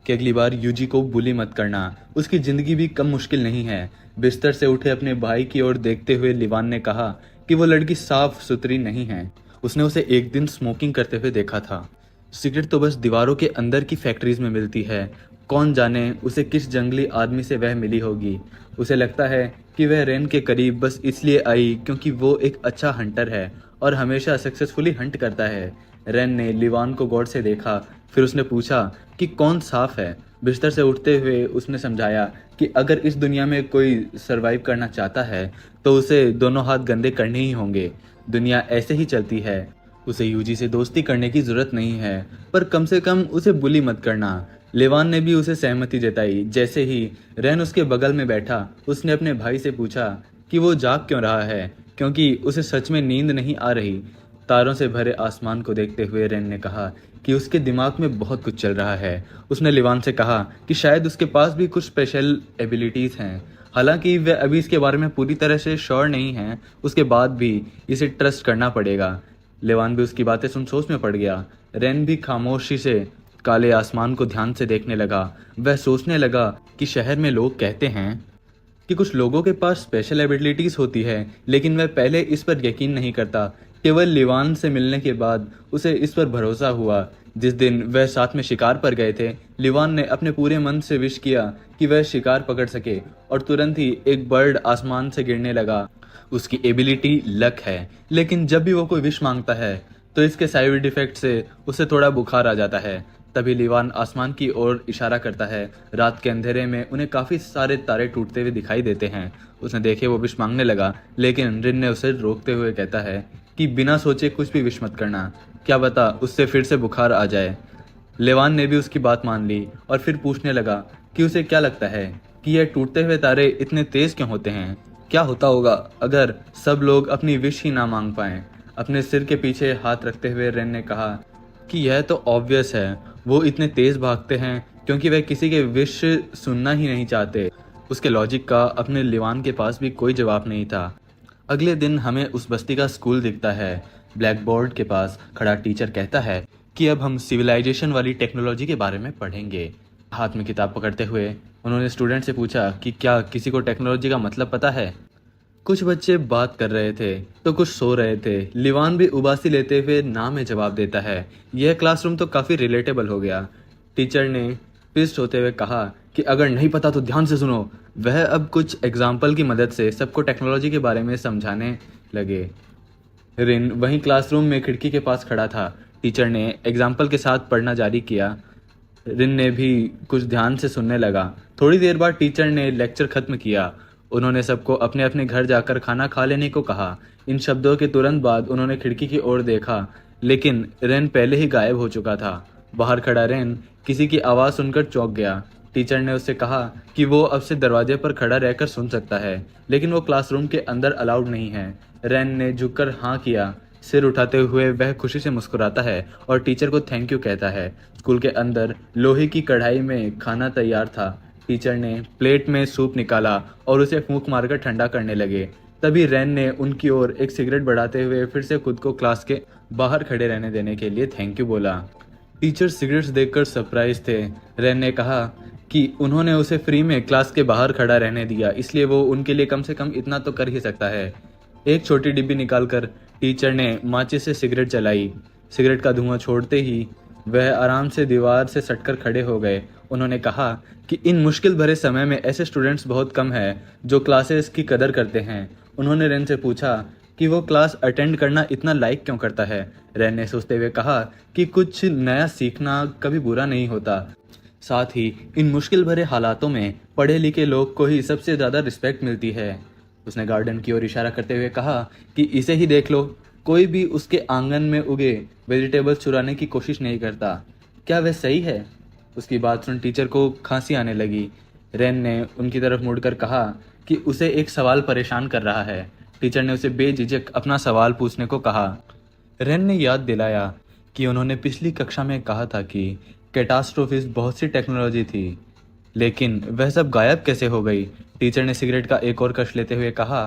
Speaker 1: कि अगली बार यूजी को बुली मत करना, उसकी जिंदगी भी कम मुश्किल नहीं है। बिस्तर से उठे अपने भाई की ओर देखते हुए लिवान ने कहा कि वो लड़की साफ सुथरी नहीं है। उसने उसे एक दिन स्मोकिंग करते हुए देखा था। सिगरेट तो बस दीवारों के अंदर की फैक्ट्रीज में मिलती है। कौन जाने उसे किस जंगली आदमी से वह मिली होगी। उसे लगता है कि वह रेन के करीब बस इसलिए आई क्योंकि वो एक अच्छा हंटर है और हमेशा सक्सेसफुली हंट करता है। रेन ने लिवान को गौर से देखा। फिर उसने पूछा कि कौन साफ है। बिस्तर से उठते हुए उसने समझाया कि अगर इस दुनिया में कोई सरवाइव करना चाहता है तो उसे दोनों हाथ गंदे करने ही होंगे। दुनिया ऐसे ही चलती है। उसे यूजी से दोस्ती करने की जरूरत नहीं है, पर कम से कम उसे बुली मत करना। लेवान ने भी उसे सहमति जताई। जैसे ही रेन उसके बगल में बैठा, उसने अपने भाई से पूछा कि वो जाग क्यों रहा है, क्योंकि उसे सच में नींद नहीं आ रही। तारों से भरे आसमान को देखते हुए रेन ने कहा कि उसके दिमाग में बहुत कुछ चल रहा है। उसने लिवान से कहा कि शायद उसके पास भी कुछ स्पेशल एबिलिटीज़ हैं। हालांकि वह अभी इसके बारे में पूरी तरह से श्योर नहीं है, उसके बाद भी इसे ट्रस्ट करना पड़ेगा। लेवान भी उसकी बातें सुन सोच में पड़ गया। रेन भी खामोशी से काले आसमान को ध्यान से देखने लगा। वह सोचने लगा कि शहर में लोग कहते हैं कि कुछ लोगों के पास स्पेशल एबिलिटीज होती है, लेकिन वह पहले इस पर यकीन नहीं करता। केवल लिवान से मिलने के बाद उसे इस पर भरोसा हुआ। जिस दिन वह साथ में शिकार पर गए थे, लिवान ने अपने पूरे मन से विश किया कि वह शिकार पकड़ सके और तुरंत ही एक बर्ड आसमान से गिरने लगा। उसकी एबिलिटी लक है, लेकिन जब भी वो कोई विश मांगता है तो इसके साइड इफेक्ट से उसे थोड़ा बुखार आ जाता है। तभी लिवान आसमान की ओर इशारा करता है। रात के अंधेरे में उन्हें काफी सारे तारे टूटते हुए दिखाई देते हैं। उसने देखे वो विश मांगने लगा, लेकिन रिन ने उसे रोकते हुए कहता है कि बिना सोचे कुछ भी विश मत करना, क्या पता उससे फिर से बुखार आ जाए। लेवान ने भी उसकी बात मान ली और फिर पूछने लगा कि उसे क्या लगता है कि यह टूटते हुए तारे इतने तेज क्यों होते हैं। क्या होता होगा अगर सब लोग अपनी विश ही ना मांग पाएं। अपने सिर के पीछे हाथ रखते हुए रेन ने कहा कि यह तो ऑब्वियस है, वो इतने तेज भागते हैं क्योंकि वह किसी के विश सुनना ही नहीं चाहते। उसके लॉजिक का अपने लिवान के पास भी कोई जवाब नहीं था। अगले दिन हमें उस बस्ती का स्कूल दिखता है। ब्लैक बोर्ड के पास खड़ा टीचर कहता है कि अब हम सिविलाइजेशन वाली टेक्नोलॉजी के बारे में पढ़ेंगे। हाथ में किताब पकड़ते हुए उन्होंने स्टूडेंट से पूछा कि क्या किसी को टेक्नोलॉजी का मतलब पता है। कुछ बच्चे बात कर रहे थे तो कुछ सो रहे थे। लिवान भी उबासी लेते हुए ना में जवाब देता है। यह क्लासरूम तो काफ़ी रिलेटेबल हो गया। टीचर ने पिस्ट होते हुए कहा कि अगर नहीं पता तो ध्यान से सुनो। वह अब कुछ एग्जाम्पल की मदद से सबको टेक्नोलॉजी के बारे में समझाने लगे। रिन वहीं क्लासरूम में खिड़की के पास खड़ा था। टीचर ने एग्जाम्पल के साथ पढ़ना जारी किया। रिन ने भी कुछ ध्यान से सुनने लगा। थोड़ी देर बाद टीचर ने लेक्चर खत्म किया। उन्होंने सबको अपने अपने घर जाकर खाना खा लेने को कहा। इन शब्दों के तुरंत बाद उन्होंने खिड़की की ओर देखा, लेकिन रेन पहले ही गायब हो चुका था। बाहर खड़ा रेन किसी की आवाज़ सुनकर चौंक गया। टीचर ने उससे कहा कि वो अब से दरवाजे पर खड़ा रहकर सुन सकता है, लेकिन वो क्लासरूम के अंदर अलाउड नहीं है। रेन ने झुककर हाँ किया। सिर उठाते हुए वह खुशी से मुस्कुराता है और टीचर को थैंक यू कहता है। स्कूल के अंदर लोहे की कढ़ाई में खाना तैयार था। टीचर ने प्लेट में सूप निकाला और उसे फूंक मारकर ठंडा करने लगे। तभी रेन ने उनकी ओर एक सिगरेट बढ़ाते हुए फिर से खुद को क्लास के बाहर खड़े रहने देने के लिए थैंक यू बोला। टीचर सिगरेट्स देखकर सरप्राइज थे। रेन ने कहा कि उन्होंने उसे फ्री में क्लास के बाहर खड़ा रहने दिया, इसलिए वो उनके लिए कम से कम इतना तो कर ही सकता है। एक छोटी डिब्बी निकालकर टीचर ने माचिस से सिगरेट जलाई। सिगरेट का धुआं छोड़ते ही वह आराम से दीवार से सटकर खड़े हो गए उन्होंने कहा कि इन मुश्किल भरे समय में ऐसे स्टूडेंट्स बहुत कम हैं जो क्लासेस की कदर करते हैं। उन्होंने रेन से पूछा कि वो क्लास अटेंड करना इतना लाइक क्यों करता है। रेन ने सोचते हुए कहा कि कुछ नया सीखना कभी बुरा नहीं होता। साथ ही इन मुश्किल भरे हालातों में पढ़े लिखे लोग को ही सबसे ज़्यादा रिस्पेक्ट मिलती है। उसने गार्डन की ओर इशारा करते हुए कहा कि इसे ही देख लो, कोई भी उसके आंगन में उगे वेजिटेबल्स चुराने की कोशिश नहीं करता। क्या वह सही है? उसकी बात सुन टीचर को खांसी आने लगी। रेन ने उनकी तरफ मुड़कर कहा कि उसे एक सवाल परेशान कर रहा है। टीचर ने उसे बेझिझक अपना सवाल पूछने को कहा। रेन ने याद दिलाया कि उन्होंने पिछली कक्षा में कहा था कि कैटास्ट्रोफिस बहुत सी टेक्नोलॉजी थी, लेकिन वह सब गायब कैसे हो गई। टीचर ने सिगरेट का एक और कश लेते हुए कहा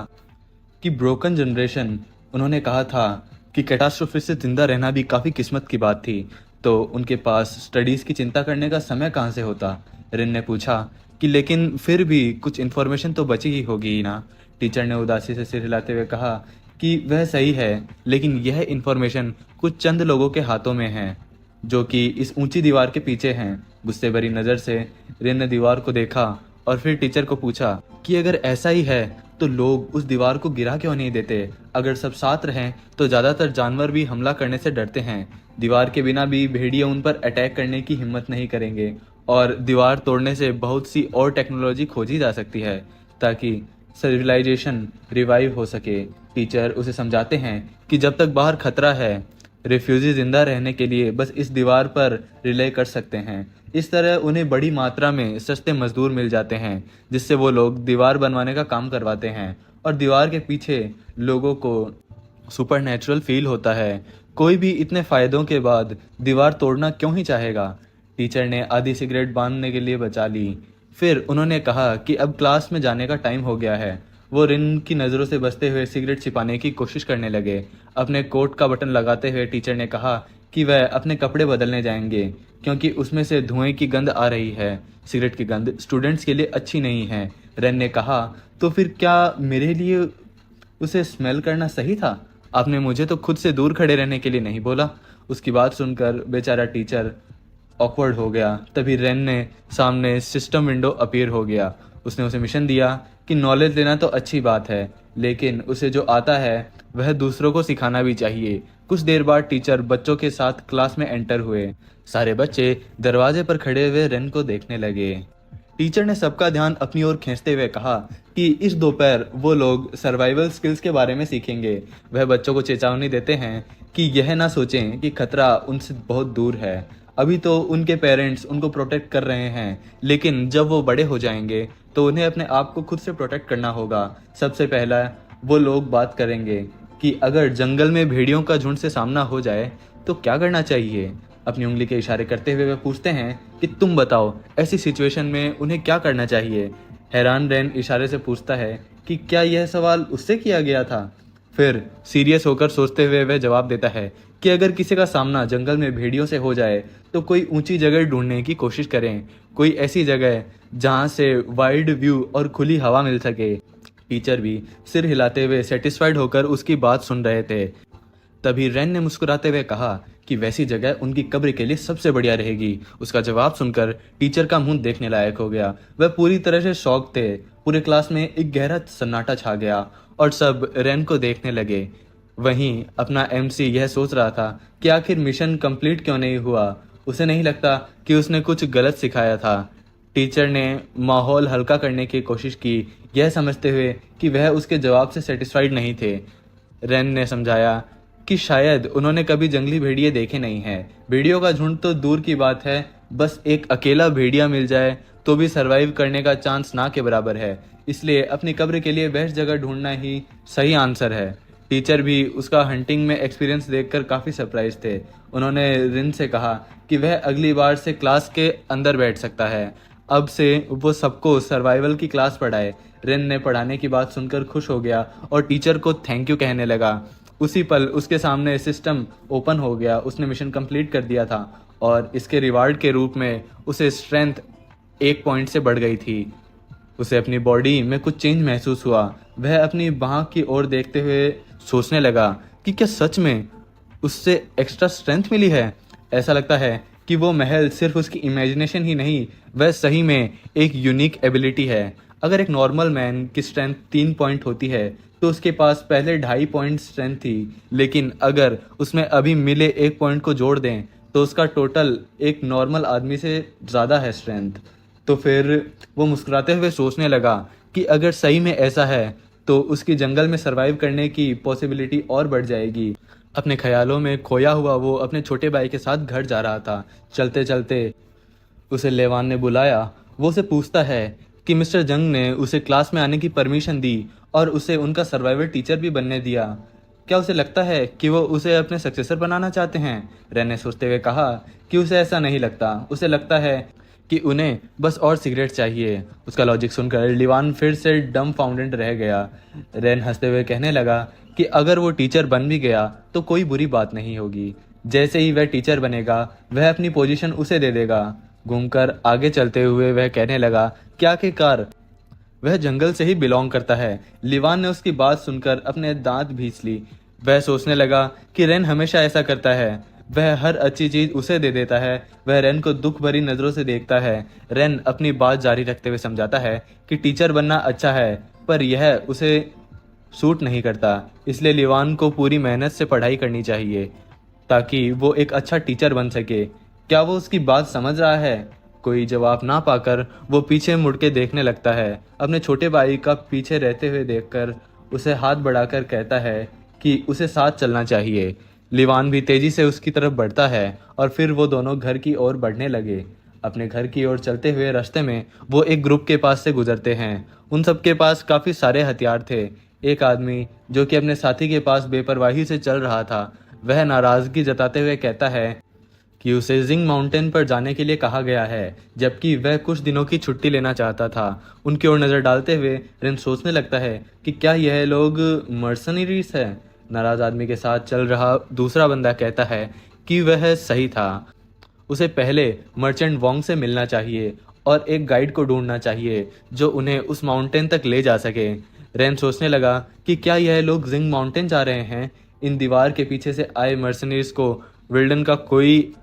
Speaker 1: कि ब्रोकन जनरेशन। उन्होंने कहा था कि कैटास्ट्रोफिस से जिंदा रहना भी काफ़ी किस्मत की बात थी, तो उनके पास स्टडीज़ की चिंता करने का समय कहाँ से होता। रिन ने पूछा कि लेकिन फिर भी कुछ इन्फॉर्मेशन तो बची ही होगी ना। टीचर ने उदासी से सिर हिलाते हुए कहा कि वह सही है, लेकिन यह इन्फॉर्मेशन कुछ चंद लोगों के हाथों में है जो कि इस ऊंची दीवार के पीछे हैं। गुस्से भरी नज़र से रिन ने दीवार को देखा और फिर टीचर को पूछा कि अगर ऐसा ही है तो लोग उस दीवार को गिरा क्यों नहीं देते। अगर सब साथ रहें तो ज़्यादातर जानवर भी हमला करने से डरते हैं। दीवार के बिना भी भेड़िए उन पर अटैक करने की हिम्मत नहीं करेंगे, और दीवार तोड़ने से बहुत सी और टेक्नोलॉजी खोजी जा सकती है ताकि सिविलाइजेशन रिवाइव हो सके। टीचर उसे समझाते हैं कि जब तक बाहर खतरा है, रिफ्यूजी जिंदा रहने के लिए बस इस दीवार पर रिले कर सकते हैं। इस तरह उन्हें बड़ी मात्रा में सस्ते मजदूर मिल जाते हैं, जिससे वो लोग दीवार बनवाने का काम करवाते हैं, और दीवार के पीछे लोगों को सुपरनैचुरल फील होता है। कोई भी इतने फायदों के बाद दीवार तोड़ना क्यों ही चाहेगा। टीचर ने आधी सिगरेट बांधने के लिए बचा ली। फिर उन्होंने कहा कि अब क्लास में जाने का टाइम हो गया है। वो रिन की नज़रों से बचते हुए सिगरेट छिपाने की कोशिश करने लगे। अपने कोट का बटन लगाते हुए टीचर ने कहा कि वह अपने कपड़े बदलने जाएंगे क्योंकि उसमें से धुएं की गंध आ रही है। सिगरेट की गंध स्टूडेंट्स के लिए अच्छी नहीं है। रेन ने कहा, तो फिर क्या मेरे लिए उसे स्मेल करना सही था? आपने मुझे तो खुद से दूर खड़े रहने के लिए नहीं बोला। उसकी बात सुनकर बेचारा टीचर ऑकवर्ड हो गया। तभी रेन ने सामने सिस्टम विंडो अपीयर हो गया। उसने उसे मिशन दिया कि नॉलेज लेना तो अच्छी बात है, लेकिन उसे जो आता है वह दूसरों को सिखाना भी चाहिए। कुछ देर बाद टीचर बच्चों के साथ क्लास में एंटर हुए। सारे बच्चे दरवाजे पर खड़े हुए रेन को देखने लगे। टीचर ने सबका ध्यान अपनी ओर खींचते हुए कहा कि इस दोपहर वो लोग सर्वाइवल स्किल्स के बारे में सीखेंगे। वह बच्चों को चेतावनी देते हैं कि यह ना सोचें कि खतरा उनसे बहुत दूर है। अभी तो उनके पेरेंट्स उनको प्रोटेक्ट कर रहे हैं, लेकिन जब वो बड़े हो जाएंगे तो उन्हें अपने आप को खुद से प्रोटेक्ट करना होगा। सबसे पहला वो लोग बात करेंगे कि अगर जंगल में भेड़ियों का झुंड से सामना हो जाए तो क्या करना चाहिए। अपनी उंगली के इशारे करते हुए वे पूछते हैं कि तुम बताओ, ऐसी सिचुएशन में उन्हें क्या करना चाहिए। हैरान रेन इशारे से पूछता है कि क्या यह सवाल उससे किया गया था। फिर सीरियस होकर सोचते हुए वह जवाब देता है कि अगर किसी का सामना जंगल में भेड़ियों से हो जाए तो कोई ऊंची जगह ढूंढने की कोशिश करें, कोई ऐसी जगह जहां से वाइड व्यू और खुली हवा मिल सके। टीचर भी सिर हिलाते हुए सेटिस्फाइड होकर उसकी बात सुन रहे थे। तभी रेन ने मुस्कुराते हुए कहा कि वैसी जगह उनकी कब्र के लिए सबसे बढ़िया रहेगी। उसका जवाब सुनकर टीचर का मुंह देखने लायक हो गया। वह पूरी तरह से शॉक थे। पूरे क्लास में एक गहरा सन्नाटा छा गया और सब रेन को देखने लगे। वहीं अपना एमसी यह सोच रहा था कि आखिर मिशन कंप्लीट क्यों नहीं हुआ। उसे नहीं लगता कि उसने कुछ गलत सिखाया था। टीचर ने माहौल हल्का करने की कोशिश की, यह समझते हुए कि वह उसके जवाब से सेटिस्फाइड नहीं थे। रेन ने समझाया कि शायद उन्होंने कभी जंगली भेड़िए देखे नहीं हैं। भेड़ियों का झुंड तो दूर की बात है, बस एक अकेला भेड़िया मिल जाए तो भी सरवाइव करने का चांस ना के बराबर है। इसलिए अपनी कब्र के लिए बेस्ट जगह ढूंढना ही सही आंसर है। टीचर भी उसका हंटिंग में एक्सपीरियंस देखकर काफ़ी सरप्राइज थे। उन्होंने रिन से कहा कि वह अगली बार से क्लास के अंदर बैठ सकता है। अब से वो सबको सर्वाइवल की क्लास पढ़ाए। रिन ने पढ़ाने की बात सुनकर खुश हो गया और टीचर को थैंक यू कहने लगा। उसी पल उसके सामने सिस्टम ओपन हो गया। उसने मिशन कंप्लीट कर दिया था और इसके रिवार्ड के रूप में उसे स्ट्रेंथ 1 पॉइंट से बढ़ गई थी। उसे अपनी बॉडी में कुछ चेंज महसूस हुआ। वह अपनी बाह की ओर देखते हुए सोचने लगा कि क्या सच में उससे एक्स्ट्रा स्ट्रेंथ मिली है। ऐसा लगता है कि वो महल सिर्फ उसकी इमेजिनेशन ही नहीं, वह सही में एक यूनिक एबिलिटी है। अगर एक नॉर्मल मैन की स्ट्रेंथ 3 पॉइंट होती है तो उसके पास पहले 2.5 पॉइंट स्ट्रेंथ थी, लेकिन अगर उसमें अभी मिले 1 पॉइंट को जोड़ दें तो उसका टोटल एक नॉर्मल आदमी से ज़्यादा है स्ट्रेंथ। तो फिर वो मुस्कुराते हुए सोचने लगा कि अगर सही में ऐसा है तो उसकी जंगल में सरवाइव करने की पॉसिबिलिटी और बढ़ जाएगी। अपने ख्यालों में खोया हुआ वो अपने छोटे भाई के साथ घर जा रहा था। चलते चलते उसे लेवान ने बुलाया। वो उसे पूछता है कि मिस्टर जंग ने उसे क्लास में आने की परमिशन दी और उसे उनका सर्वाइवल टीचर भी बनने दिया। क्या उसे लगता है कि वो उसे अपने सक्सेसर बनाना चाहते हैं? रेन ने सोचते हुए कहा कि उसे ऐसा नहीं लगता। उसे लगता है कि उन्हें बस और सिगरेट चाहिए। उसका लॉजिक सुनकर लिवान फिर से डम फाउंडेड रह गया। रेन हंसते हुए कहने लगा कि अगर वो टीचर बन भी गया तो कोई बुरी बात नहीं होगी। जैसे ही वह टीचर बनेगा वह अपनी पोजीशन उसे दे देगा। घूमकर आगे चलते हुए वह कहने लगा कि आखिरकार वह जंगल से ही बिलोंग करता है। लिवान ने उसकी बात सुनकर अपने दांत भींच ली। वह सोचने लगा कि रेन हमेशा ऐसा करता है, वह हर अच्छी चीज उसे दे देता है। वह रेन को दुख भरी नजरों से देखता है। रेन अपनी बात जारी रखते हुए समझाता है कि टीचर बनना अच्छा है पर यह उसे सूट नहीं करता, इसलिए लिवान को पूरी मेहनत से पढ़ाई करनी चाहिए ताकि वो एक अच्छा टीचर बन सके। क्या वो उसकी बात समझ रहा है? कोई जवाब ना पाकर वो पीछे मुड़ के देखने लगता है। अपने छोटे भाई का पीछे रहते हुए देखकर उसे हाथ बढ़ाकर कहता है कि उसे साथ चलना चाहिए। लिवान भी तेजी से उसकी तरफ बढ़ता है और फिर वो दोनों घर की ओर बढ़ने लगे। अपने घर की ओर चलते हुए रास्ते में वो एक ग्रुप के पास से गुजरते हैं। उन सबके पास काफी सारे हथियार थे। एक आदमी जो कि अपने साथी के पास बेपरवाही से चल रहा था, वह नाराजगी जताते हुए कहता है कि उसे जिंग माउंटेन पर जाने के लिए कहा गया है, जबकि वह कुछ दिनों की छुट्टी लेना चाहता था। उनकी ओर नजर डालते हुए रेन सोचने लगता है कि क्या यह लोग मर्सनरीज हैं। नाराज आदमी के साथ चल रहा दूसरा बंदा कहता है कि वह सही था, उसे पहले मर्चेंट वोंग से मिलना चाहिए और एक गाइड को ढूंढना चाहिए जो उन्हें उस माउंटेन तक ले जा सके। रेन सोचने लगा कि क्या यह लोग जिंग माउंटेन जा रहे हैं। इन दीवार के पीछे से आए मर्सनरीज को विल्डन का कोई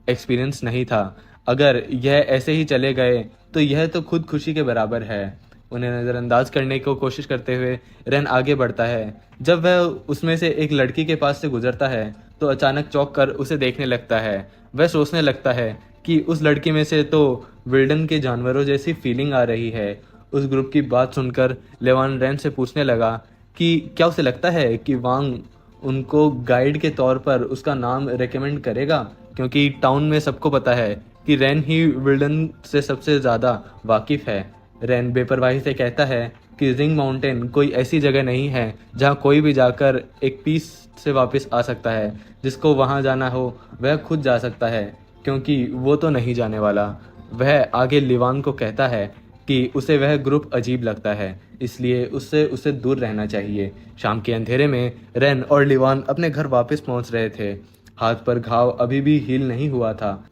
Speaker 1: एक्सपीरियंस नहीं था। अगर यह ऐसे ही चले गए तो यह तो खुद खुशी के बराबर है। उन्हें नज़रअंदाज करने की कोशिश करते हुए रेन आगे बढ़ता है। जब वह उसमें से एक लड़की के पास से गुजरता है तो अचानक चौंक कर उसे देखने लगता है। वह सोचने लगता है कि उस लड़की में से तो विल्डन के जानवरों जैसी फीलिंग आ रही है। उस ग्रुप की बात सुनकर लेवान रेन से पूछने लगा कि क्या उसे लगता है कि वांग उनको गाइड के तौर पर उसका नाम रेकमेंड करेगा, क्योंकि टाउन में सबको पता है कि रेन ही विल्डन से सबसे ज़्यादा वाकिफ है। रेन बेपरवाही से कहता है कि जिंग माउंटेन कोई ऐसी जगह नहीं है जहाँ कोई भी जाकर एक पीस से वापस आ सकता है। जिसको वहाँ जाना हो वह खुद जा सकता है, क्योंकि वो तो नहीं जाने वाला। वह आगे लिवान को कहता है कि उसे वह ग्रुप अजीब लगता है, इसलिए उससे उसे दूर रहना चाहिए। शाम के अंधेरे में रेन और लिवान अपने घर वापस पहुंच रहे थे। हाथ पर घाव अभी भी हील नहीं हुआ था,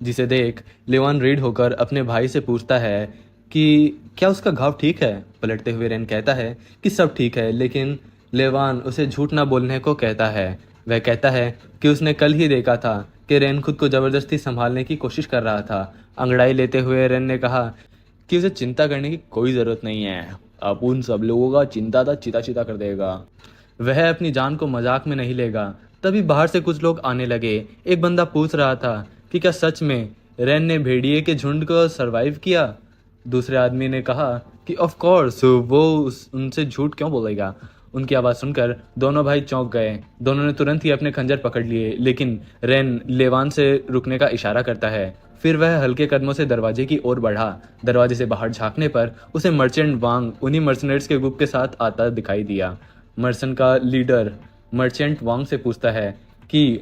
Speaker 1: जिसे देख लिवान रीड होकर अपने भाई से पूछता है कि क्या उसका घाव ठीक है। पलटते हुए रेन कहता है कि सब ठीक है, लेकिन लेवान उसे झूठ ना बोलने को कहता है। वह कहता है कि उसने कल ही देखा था कि रेन खुद को जबरदस्ती संभालने की कोशिश कर रहा था। अंगड़ाई लेते हुए रेन ने कहा कि उसे चिंता करने की कोई ज़रूरत नहीं है, अब उन सब लोगों का चिंता था चिता चिता कर देगा। वह अपनी जान को मजाक में नहीं लेगा। तभी बाहर से कुछ लोग आने लगे। एक बंदा पूछ रहा था कि क्या सच में रेन ने भेड़िए के झुंड को सरवाइव किया। दूसरे आदमी ने कहा कि ऑफ कोर्स, वो उनसे झूठ क्यों बोलेगा। उनकी आवाज़ सुनकर दोनों भाई चौंक गए। दोनों ने तुरंत ही अपने खंजर पकड़ लिए, लेकिन रेन लेवान से रुकने का इशारा करता है। फिर वह हल्के कदमों से दरवाजे की ओर बढ़ा। दरवाजे से बाहर झांकने पर उसे मर्चेंट वांग उन्हीं मर्सनरीज के ग्रुप के साथ आता दिखाई दिया। मर्सन का लीडर मर्चेंट वांग से पूछता है कि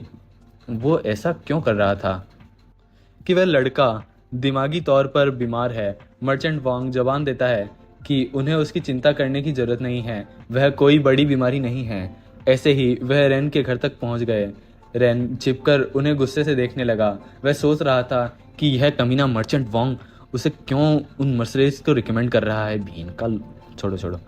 Speaker 1: वो ऐसा क्यों कर रहा था, कि वह लड़का दिमागी तौर पर बीमार है। मर्चेंट वांग जवाब देता है कि उन्हें उसकी चिंता करने की जरूरत नहीं है, वह कोई बड़ी बीमारी नहीं है। ऐसे ही वह रेन के घर तक पहुंच गए। रेन छिपकर उन्हें गुस्से से देखने लगा। वह सोच रहा था कि यह कमीना मर्चेंट वांग उसे क्यों उन मर्सनरीज को रिकमेंड कर रहा है। भीन का छोड़ो छोड़ो।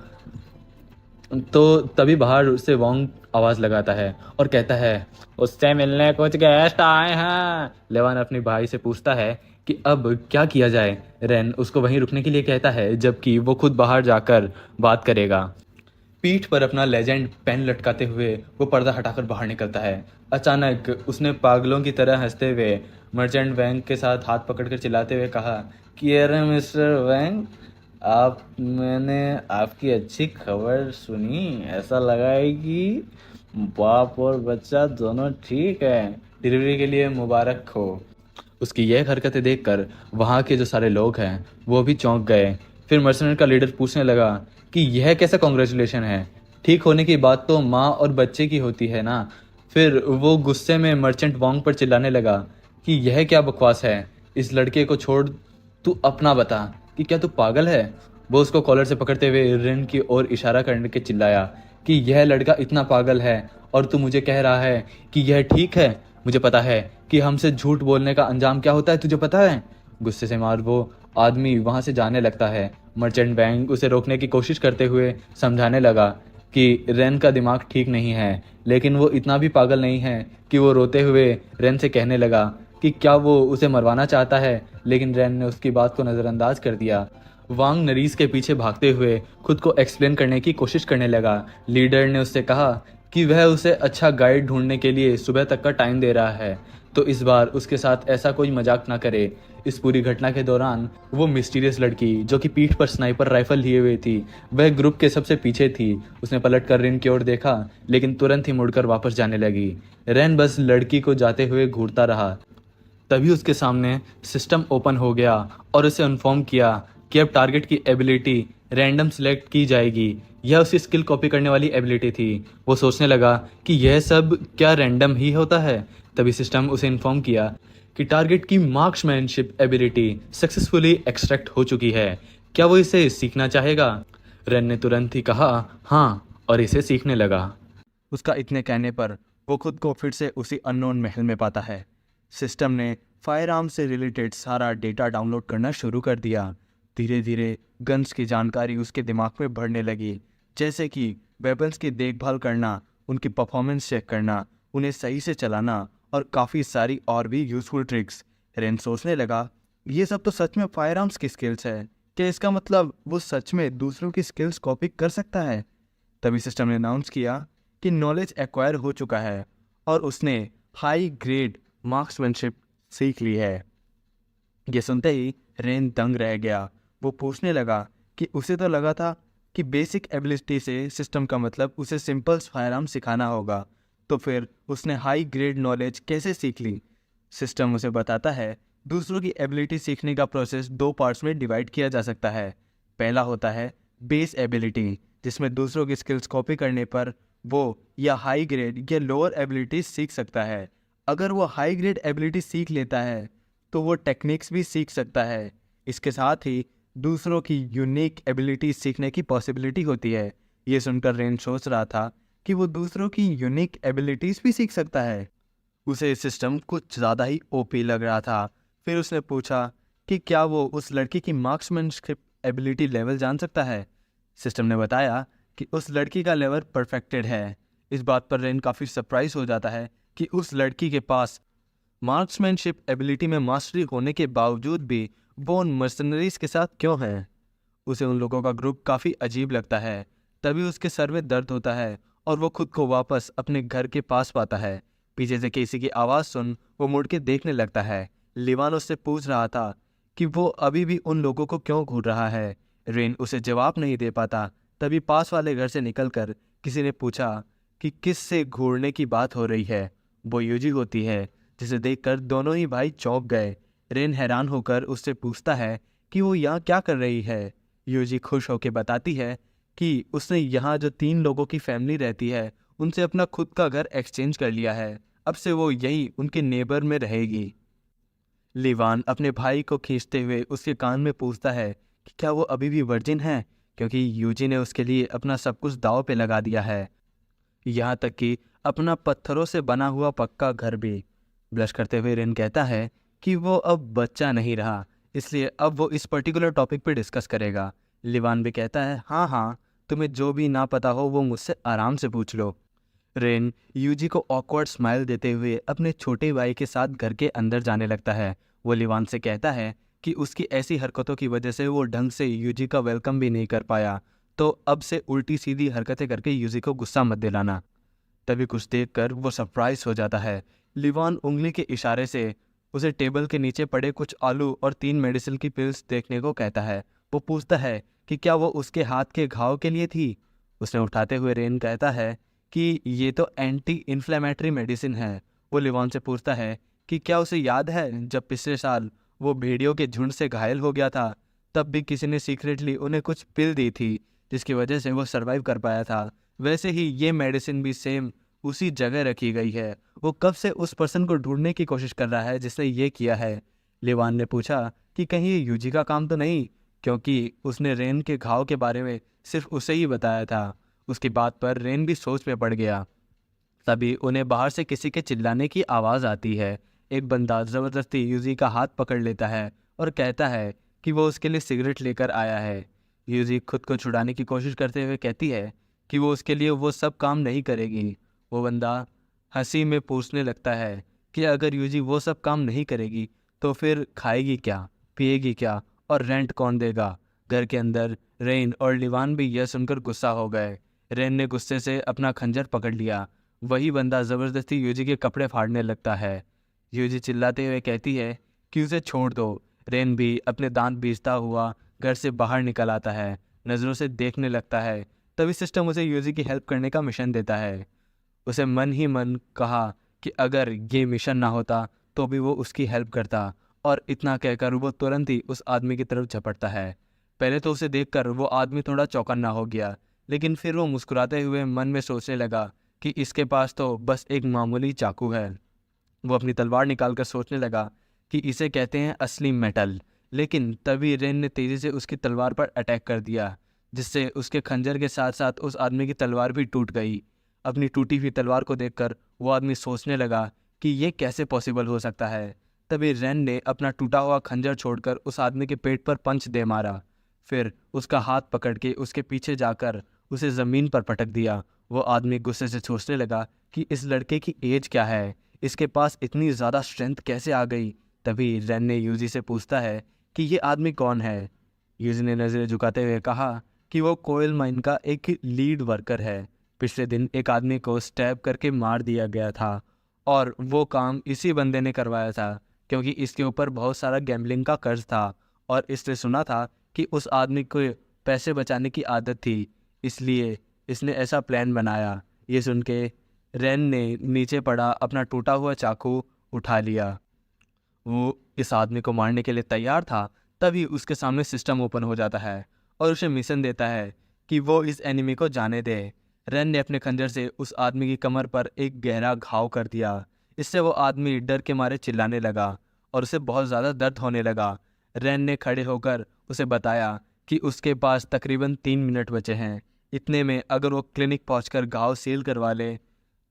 Speaker 1: तो तभी बाहर से वोंग आवाज़ लगाता है और कहता है, उससे मिलने कुछ गेस्ट आए हैं। लेवान अपने भाई से पूछता है कि अब क्या किया जाए। रेन उसको वहीं रुकने के लिए कहता है जबकि वो खुद बाहर जाकर बात करेगा। पीठ पर अपना लेजेंड पेन लटकाते हुए वो पर्दा हटाकर बाहर निकलता है। अचानक उसने पागलों की तरह हंसते हुए मर्चेंट वैंग के साथ हाथ पकड़कर चिल्लाते हुए कहा कि अरे मिस्टर वैंग, आप मैंने आपकी अच्छी खबर सुनी। ऐसा लगा है कि बाप और बच्चा दोनों ठीक है। डिलीवरी के लिए मुबारक हो। उसकी यह हरकतें देखकर वहाँ के जो सारे लोग हैं वो भी चौंक गए। फिर मर्सनर का लीडर पूछने लगा कि यह कैसा कॉन्ग्रेचुलेशन है, ठीक होने की बात तो माँ और बच्चे की होती है ना। फिर वो गुस्से में मर्चेंट वोंग पर चिल्लाने लगा कि यह क्या बकवास है, इस लड़के को छोड़, तू अपना बता कि क्या तू पागल है। वो उसको कॉलर से पकड़ते हुए रिन की ओर इशारा करने के चिल्लाया कि यह लड़का इतना पागल है और तू मुझे कह रहा है कि यह ठीक है। मुझे पता है कि हमसे झूठ बोलने का अंजाम क्या होता है, तुझे पता है। गुस्से से मार वो आदमी वहां से जाने लगता है। मर्चेंट बैंक उसे रोकने की कोशिश करते हुए समझाने लगा कि रेन का दिमाग ठीक नहीं है, लेकिन वो इतना भी पागल नहीं है कि वो रोते हुए रेन से कहने लगा कि क्या वो उसे मरवाना चाहता है, लेकिन रेन ने उसकी बात को नज़रअंदाज कर दिया। वांग नरीस के पीछे भागते हुए खुद को एक्सप्लेन करने की कोशिश करने लगा। लीडर ने उससे कहा कि वह उसे अच्छा गाइड ढूंढने के लिए सुबह तक का टाइम दे रहा है, तो इस बार उसके साथ ऐसा कोई मजाक ना करे। इस पूरी घटना के दौरान वो मिस्टीरियस लड़की जो कि पीठ पर स्नाइपर राइफल लिए हुए थी, वह ग्रुप के सबसे पीछे थी। उसने पलट कर रिन की ओर देखा, लेकिन तुरंत ही मुड़कर वापस जाने लगी। रेन बस लड़की को जाते हुए घूरता रहा। तभी उसके सामने सिस्टम ओपन हो गया और उसे इन्फॉर्म किया कि अब टारगेट की एबिलिटी रैंडम सिलेक्ट की जाएगी। यह उसी स्किल कॉपी करने वाली एबिलिटी थी। वो सोचने लगा कि यह सब क्या रैंडम ही होता है। तभी सिस्टम उसे इन्फॉर्म किया कि टारगेट की मार्क्समैनशिप एबिलिटी सक्सेसफुली एक्सट्रैक्ट हो चुकी है। क्या वो इसे सीखना चाहेगा? रेन ने तुरंत ही कहा हाँ, और इसे सीखने लगा। उसका इतने कहने पर वो खुद को फिर से उसी अननोन महल में पाता है। सिस्टम ने फायर आर्म से रिलेटेड सारा डेटा डाउनलोड करना शुरू कर दिया। धीरे धीरे गन्स की जानकारी उसके दिमाग में बढ़ने लगी, जैसे कि वेपन्स की देखभाल करना, उनकी परफॉर्मेंस चेक करना, उन्हें सही से चलाना और काफ़ी सारी और भी यूजफुल ट्रिक्स। रेन सोचने लगा, ये सब तो सच में फायर आर्म्स की स्किल्स है। क्या इसका मतलब वो सच में दूसरों की स्किल्स कॉपी कर सकता है? तभी सिस्टम ने अनाउंस किया कि नॉलेज एक्वायर हो चुका है और उसने हाई ग्रेड मार्क्समैनशिप सीख ली है। ये सुनते ही रेन दंग रह गया। वो पूछने लगा कि उसे तो लगा था कि बेसिक एबिलिटी से सिस्टम का मतलब उसे सिंपल फायरआर्म सिखाना होगा, तो फिर उसने हाई ग्रेड नॉलेज कैसे सीख ली? सिस्टम उसे बताता है दूसरों की एबिलिटी सीखने का प्रोसेस दो पार्ट्स में डिवाइड किया जा सकता है। पहला होता है बेस एबिलिटी, जिसमें दूसरों की स्किल्स कॉपी करने पर वो या हाई ग्रेड या लोअर एबिलिटी सीख सकता है। अगर वो हाई ग्रेड एबिलिटी सीख लेता है तो वो टेक्निक्स भी सीख सकता है। इसके साथ ही दूसरों की यूनिक एबिलिटी सीखने की पॉसिबिलिटी होती है। ये सुनकर रेन सोच रहा था कि वो दूसरों की यूनिक एबिलिटीज भी सीख सकता है। उसे सिस्टम कुछ ज़्यादा ही ओपी लग रहा था। फिर उसने पूछा कि क्या वो उस लड़की की मार्क्समैनशिप एबिलिटी लेवल जान सकता है। सिस्टम ने बताया कि उस लड़की का लेवल परफेक्टेड है। इस बात पर रेन काफ़ी सरप्राइज हो जाता है कि उस लड़की के पास मार्क्समैनशिप एबिलिटी में मास्टरी होने के बावजूद भी वो उन मर्सनरीज के साथ क्यों है। उसे उन लोगों का ग्रुप काफ़ी अजीब लगता है। तभी उसके सर में दर्द होता है और वो खुद को वापस अपने घर के पास पाता है। पीछे से किसी की आवाज़ सुन वो मुड़ के देखने लगता है। लिवान उससे पूछ रहा था कि वो अभी भी उन लोगों को क्यों घूर रहा है। रेन उसे जवाब नहीं दे पाता। तभी पास वाले घर से निकलकर किसी ने पूछा कि किस से घूरने की बात हो रही है। वो यूजी होती है, जिसे देखकर दोनों ही भाई चौंक गए। रेन हैरान होकर उससे पूछता है कि वो यहाँ क्या कर रही है। यूजी खुश होकर बताती है कि उसने यहाँ जो 3 लोगों की फैमिली रहती है उनसे अपना खुद का घर एक्सचेंज कर लिया है। अब से वो यहीं उनके नेबर में रहेगी। लिवान अपने भाई को खींचते हुए उसके कान में पूछता है कि क्या वो अभी भी वर्जिन है, क्योंकि यूजी ने उसके लिए अपना सब कुछ दांव पे लगा दिया है, यहाँ तक कि अपना पत्थरों से बना हुआ पक्का घर भी। ब्लश करते हुए रेन कहता है कि वो अब बच्चा नहीं रहा, इसलिए अब वो इस पर्टिकुलर टॉपिक पे डिस्कस करेगा। लिवान भी कहता है हाँ हाँ,
Speaker 2: तुम्हें जो भी ना पता हो वो मुझसे आराम से पूछ लो। रेन यूजी को ऑकवर्ड स्माइल देते हुए अपने छोटे भाई के साथ घर के अंदर जाने लगता है। वो लिवान से कहता है कि उसकी ऐसी हरकतों की वजह से वो ढंग से यूजी का वेलकम भी नहीं कर पाया, तो अब से उल्टी सीधी हरकतें करके यूजी को गुस्सा मत दिलाना। तभी कुछ देखकर वो सरप्राइज हो जाता है। लिवान उंगली के इशारे से उसे टेबल के नीचे पड़े कुछ आलू और 3 मेडिसिन की पिल्स देखने को कहता है। वो पूछता है कि क्या वो उसके हाथ के घाव के लिए थी। उसने उठाते हुए रेन कहता है कि ये तो एंटी इन्फ्लेमेटरी मेडिसिन है। वो लिवान से पूछता है कि क्या उसे याद है जब पिछले साल वो भेड़ियों के झुंड से घायल हो गया था, तब भी किसी ने सीक्रेटली उन्हें कुछ पिल दी थी जिसकी वजह से वो सरवाइव कर पाया था। वैसे ही ये मेडिसिन भी सेम उसी जगह रखी गई है। वो कब से उस पर्सन को ढूंढने की कोशिश कर रहा है जिसने ये किया है। लिवान ने पूछा कि कहीं ये यूजी का काम तो नहीं, क्योंकि उसने रेन के घाव के बारे में सिर्फ उसे ही बताया था। उसकी बात पर रेन भी सोच में पड़ गया। तभी उन्हें बाहर से किसी के चिल्लाने की आवाज़ आती है। एक बंदा ज़बरदस्ती यूजी का हाथ पकड़ लेता है और कहता है कि वो उसके लिए सिगरेट लेकर आया है। यूजी खुद को छुड़ाने की कोशिश करते हुए कहती है कि वो उसके लिए वो सब काम नहीं करेगी। वो बंदा हंसी में पूछने लगता है कि अगर यूजी वो सब काम नहीं करेगी तो फिर खाएगी क्या, पिएगी क्या और रेंट कौन देगा। घर के अंदर रेन और लिवान भी यह सुनकर गुस्सा हो गए। रेन ने गुस्से से अपना खंजर पकड़ लिया। वही बंदा ज़बरदस्ती यूजी के कपड़े फाड़ने लगता है। यूजी चिल्लाते हुए कहती है कि उसे छोड़ दो। रेन भी अपने दांत बीसता हुआ घर से बाहर निकल आता है, नज़रों से देखने लगता है। तभी सिस्टम उसे यूजी की हेल्प करने का मिशन देता है। उसे मन ही मन कहा कि अगर ये मिशन ना होता तो भी वो उसकी हेल्प करता, और इतना कहकर वो तुरंत ही उस आदमी की तरफ झपटता है। पहले तो उसे देखकर वो आदमी थोड़ा चौकन्ना हो गया, लेकिन फिर वो मुस्कुराते हुए मन में सोचने लगा कि इसके पास तो बस एक मामूली चाकू है। वो अपनी तलवार निकालकर सोचने लगा कि इसे कहते हैं असली मेटल। लेकिन तभी रेन ने तेजी से उसकी तलवार पर अटैक कर दिया, जिससे उसके खंजर के साथ साथ उस आदमी की तलवार भी टूट गई। अपनी टूटी हुई तलवार को देखकर वो आदमी सोचने लगा कि ये कैसे पॉसिबल हो सकता है। तभी रेन ने अपना टूटा हुआ खंजर छोड़कर उस आदमी के पेट पर पंच दे मारा। फिर उसका हाथ पकड़ के उसके पीछे जाकर उसे ज़मीन पर पटक दिया। वो आदमी गुस्से से सोचने लगा कि इस लड़के की एज क्या है, इसके पास इतनी ज़्यादा स्ट्रेंथ कैसे आ गई। तभी रेन ने यूजी से पूछता है कि ये आदमी कौन है। यूजी ने नज़रें झुकाते हुए कहा कि वो कोयल माइन का एक लीड वर्कर है। पिछले दिन एक आदमी को स्टैब करके मार दिया गया था, और वो काम इसी बंदे ने करवाया था, क्योंकि इसके ऊपर बहुत सारा गैम्बलिंग का कर्ज था और इसने सुना था कि उस आदमी को पैसे बचाने की आदत थी, इसलिए इसने ऐसा प्लान बनाया। ये सुन के रेन ने नीचे पड़ा अपना टूटा हुआ चाकू उठा लिया। वो इस आदमी को मारने के लिए तैयार था। तभी उसके सामने सिस्टम ओपन हो जाता है और उसे मिशन देता है कि वो इस एनिमी को जाने दे। रेन ने अपने खंजर से उस आदमी की कमर पर एक गहरा घाव कर दिया। इससे वो आदमी डर के मारे चिल्लाने लगा और उसे बहुत ज़्यादा दर्द होने लगा। रेन ने खड़े होकर उसे बताया कि उसके पास तकरीबन 3 मिनट बचे हैं। इतने में अगर वो क्लिनिक पहुंचकर घाव सील करवा ले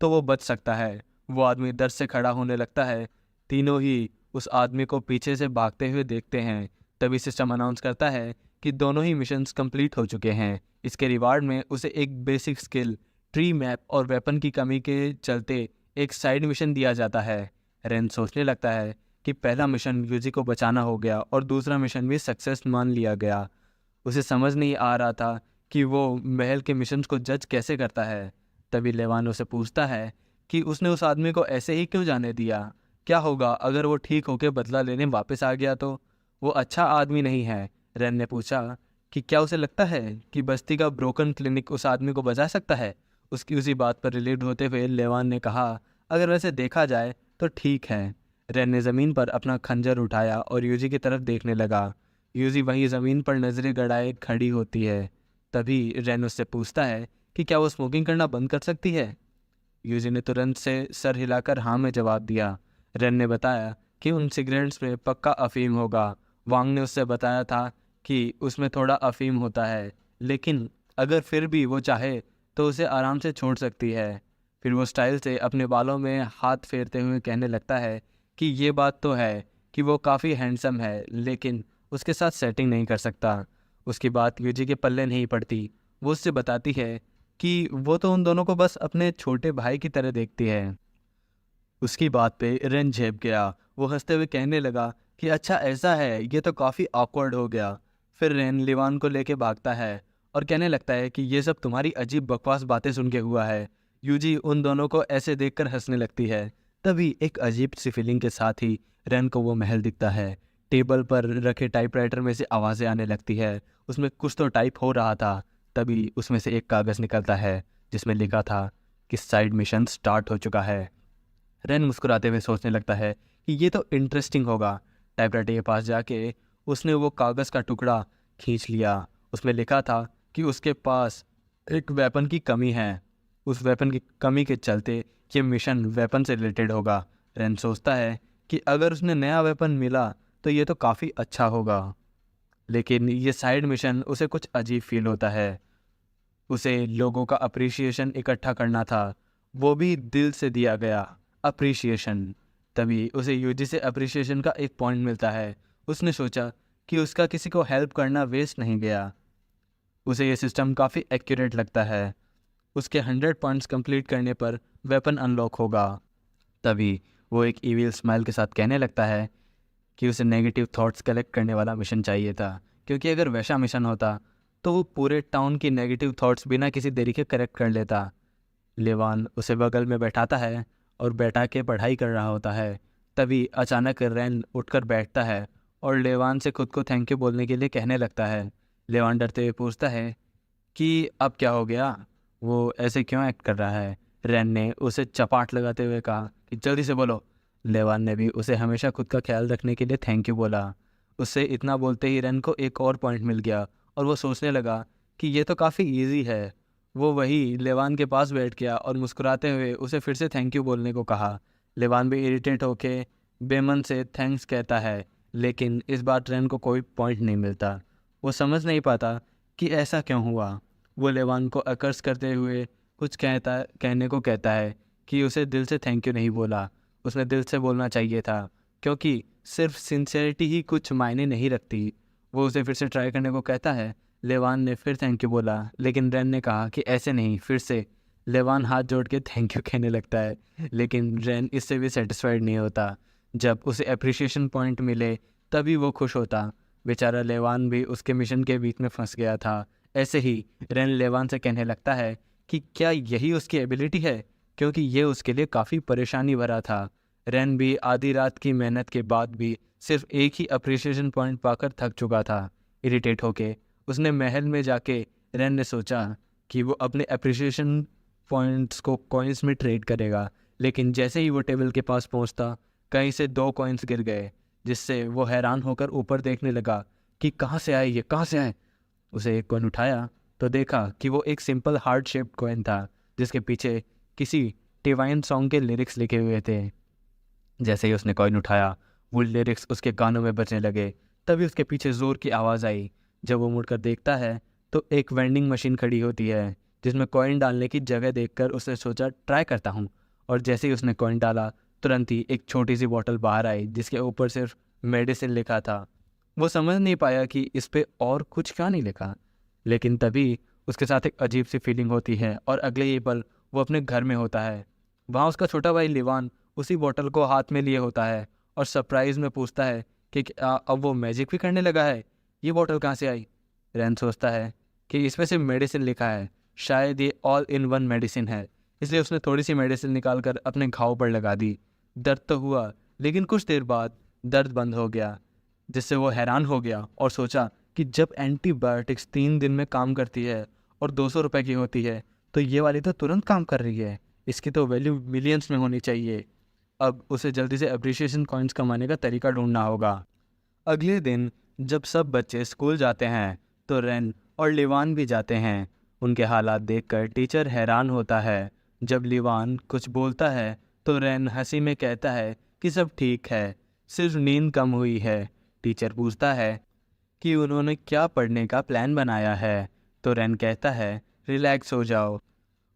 Speaker 2: तो वो बच सकता है। वो आदमी दर्द से खड़ा होने लगता है। तीनों ही उस आदमी को पीछे से भागते हुए देखते हैं। तभी सिस्टम अनाउंस करता है कि दोनों ही मिशंस कंप्लीट हो चुके हैं। इसके रिवार्ड में उसे एक बेसिक स्किल, ट्री मैप और वेपन की कमी के चलते एक साइड मिशन दिया जाता है। रेन सोचने लगता है कि पहला मिशन यूजी को बचाना हो गया और दूसरा मिशन भी सक्सेस मान लिया गया। उसे समझ नहीं आ रहा था कि वो महल के मिशंस को जज कैसे करता है। तभी लेवान उसे पूछता है कि उसने उस आदमी को ऐसे ही क्यों जाने दिया। क्या होगा अगर वो ठीक होकर बदला लेने वापस आ गया तो? वो अच्छा आदमी नहीं है। रेन ने पूछा कि क्या उसे लगता है कि बस्ती का ब्रोकन क्लिनिक उस आदमी को बचा सकता है। उसकी उसी बात पर रिलीव होते हुए लेवान ने कहा, अगर वैसे देखा जाए तो ठीक है। रेन ने ज़मीन पर अपना खंजर उठाया और यूजी की तरफ देखने लगा। यूजी वहीं ज़मीन पर नजरें गड़ाए खड़ी होती है। तभी रेन उससे पूछता है कि क्या वो स्मोकिंग करना बंद कर सकती है। यूजी ने तुरंत से सर हिलाकर हाँ में जवाब दिया। रेन ने बताया कि उन सिगरेट्स में पक्का अफीम होगा। वांग ने उससे बताया था कि उसमें थोड़ा अफीम होता है, लेकिन अगर फिर भी वो चाहे तो उसे आराम से छोड़ सकती है। फिर वो स्टाइल से अपने बालों में हाथ फेरते हुए कहने लगता है कि ये बात तो है कि वो काफ़ी हैंडसम है, लेकिन उसके साथ सेटिंग नहीं कर सकता। उसकी बात यूजी के पल्ले नहीं पड़ती। वो उससे बताती है कि वो तो उन दोनों को बस अपने छोटे भाई की तरह देखती है। उसकी बात पे रेन झेप गया। वो हंसते हुए कहने लगा कि अच्छा ऐसा है, ये तो काफ़ी ऑकवर्ड हो गया। फिर रेन लिवान को लेके भागता है और कहने लगता है कि ये सब तुम्हारी अजीब बकवास बातें सुन के हुआ है। यूजी उन दोनों को ऐसे देखकर हंसने लगती है। तभी एक अजीब सी फीलिंग के साथ ही रेन को वो महल दिखता है। टेबल पर रखे टाइपराइटर में से आवाज़ें आने लगती है। उसमें कुछ तो टाइप हो रहा था। तभी उसमें से एक कागज़ निकलता है जिसमें लिखा था कि साइड मिशन स्टार्ट हो चुका है। रेन मुस्कुराते हुए सोचने लगता है कि ये तो इंटरेस्टिंग होगा। टाइपराइटर के पास जाके उसने वो कागज़ का टुकड़ा खींच लिया। उसमें लिखा था कि उसके पास एक वेपन की कमी है। उस वेपन की कमी के चलते ये मिशन वेपन से रिलेटेड होगा। रेन सोचता है कि अगर उसने नया वेपन मिला तो ये तो काफ़ी अच्छा होगा, लेकिन ये साइड मिशन उसे कुछ अजीब फील होता है। उसे लोगों का अप्रिसिएशन इकट्ठा करना था, वो भी दिल से दिया गया अप्रिसिएशन। तभी उसे यूजी से अप्रिसिएशन का एक पॉइंट मिलता है। उसने सोचा कि उसका किसी को हेल्प करना वेस्ट नहीं गया। उसे ये सिस्टम काफ़ी एक्यूरेट लगता है। उसके 100 पॉइंट्स कंप्लीट करने पर वेपन अनलॉक होगा। तभी वो एक ईविल स्माइल के साथ कहने लगता है कि उसे नेगेटिव थॉट्स कलेक्ट करने वाला मिशन चाहिए था, क्योंकि अगर वैसा मिशन होता तो वो पूरे टाउन की नेगेटिव थॉट्स बिना किसी देरी के करेक्ट कर लेता। लेवान उसे बगल में बैठाता है और बैठा के पढ़ाई कर रहा होता है। तभी अचानक रैन उठकर बैठता है और लेवान से खुद को थैंक यू बोलने के लिए कहने लगता है। लेवान डरते हुए पूछता है कि अब क्या हो गया, वो ऐसे क्यों एक्ट कर रहा है। रैन ने उसे चपाट लगाते हुए कहा कि जल्दी से बोलो। लेवान ने भी उसे हमेशा खुद का ख्याल रखने के लिए थैंक यू बोला। उससे इतना बोलते ही रैन को एक और पॉइंट मिल गया और वो सोचने लगा कि ये तो काफ़ी इजी है। वो वही लेवान के पास बैठ गया और मुस्कुराते हुए उसे फिर से थैंक यू बोलने को कहा। लेवान भी इरिटेट होके बेमन से थैंक्स कहता है, लेकिन इस बार रैन को कोई पॉइंट नहीं मिलता। वो समझ नहीं पाता कि ऐसा क्यों हुआ। वो लेवान को अकर्स करते हुए कुछ कहने को कहता है कि उसे दिल से थैंक यू नहीं बोला। उसने दिल से बोलना चाहिए था, क्योंकि सिर्फ सिंसेरिटी ही कुछ मायने नहीं रखती। वो उसे फिर से ट्राई करने को कहता है। लेवान ने फिर थैंक यू बोला, लेकिन रैन ने कहा कि ऐसे नहीं, फिर से। लेवान हाथ जोड़ के थैंक यू कहने लगता है, लेकिन रैन इससे भी सेटिस्फाइड नहीं होता। जब उसे अप्रिशिएशन पॉइंट मिले तभी वो खुश होता। बेचारा लेवान भी उसके मिशन के बीच में फंस गया था। ऐसे ही रैन लेवान से कहने लगता है कि क्या यही उसकी एबिलिटी है, क्योंकि ये उसके लिए काफ़ी परेशानी भरा था। रैन भी आधी रात की मेहनत के बाद भी सिर्फ एक ही अप्रिशिएशन पॉइंट पाकर थक चुका था। इरिटेट होके उसने महल में जाके रैन ने सोचा कि वो अपने अप्रिशिएशन पॉइंट्स को कॉइन्स में ट्रेड करेगा, लेकिन जैसे ही वो टेबल के पास पहुंचता कहीं से 2 कॉइन्स गिर गए, जिससे वो हैरान होकर ऊपर देखने लगा कि कहाँ से आए, ये कहाँ से आए। उसे एक कॉइन उठाया तो देखा कि वो एक सिंपल हार्ट शेप्ड कॉइन था, जिसके पीछे किसी डिवाइन सॉन्ग के लिरिक्स लिखे हुए थे। जैसे ही उसने कॉइन उठाया वो लिरिक्स उसके कानों में बजने लगे। तभी उसके पीछे ज़ोर की आवाज़ आई। जब वो मुड़कर देखता है तो एक वेंडिंग मशीन खड़ी होती है, जिसमें कॉइन डालने की जगह देखकर उसने सोचा ट्राई करता हूँ। और जैसे ही उसने कॉइन डाला तुरंत ही एक छोटी सी बॉटल बाहर आई, जिसके ऊपर सिर्फ मेडिसिन लिखा था। वो समझ नहीं पाया कि इस पे और कुछ क्यों नहीं लिखा, लेकिन तभी उसके साथ एक अजीब सी फीलिंग होती है और अगले ही पल वो अपने घर में होता है। वहाँ उसका छोटा भाई लिवान उसी बॉटल को हाथ में लिए होता है और सरप्राइज में पूछता है कि क्या अब वो मैजिक भी करने लगा है, ये बॉटल कहाँ से आई। रैन सोचता है कि इसमें सिर्फ मेडिसिन लिखा है, शायद ये ऑल इन वन मेडिसिन है, इसलिए उसने थोड़ी सी मेडिसिन निकाल कर अपने घाव पर लगा दी। दर्द तो हुआ, लेकिन कुछ देर बाद दर्द बंद हो गया, जिससे वो हैरान हो गया और सोचा कि जब एंटीबायोटिक्स 3 दिन में काम करती है और 200 रुपये की होती है, तो ये वाली तो तुरंत काम कर रही है, इसकी तो वैल्यू मिलियंस में होनी चाहिए। अब उसे जल्दी से अप्रिशिएशन कॉइन्स कमाने का तरीका ढूंढना होगा। अगले दिन जब सब बच्चे स्कूल जाते हैं तो रेन और लिवान भी जाते हैं। उनके हालात देखकर टीचर हैरान होता है। जब लिवान कुछ बोलता है तो रेन हंसी में कहता है कि सब ठीक है, सिर्फ नींद कम हुई है। टीचर पूछता है कि उन्होंने क्या पढ़ने का प्लान बनाया है, तो रेन कहता है रिलैक्स हो जाओ,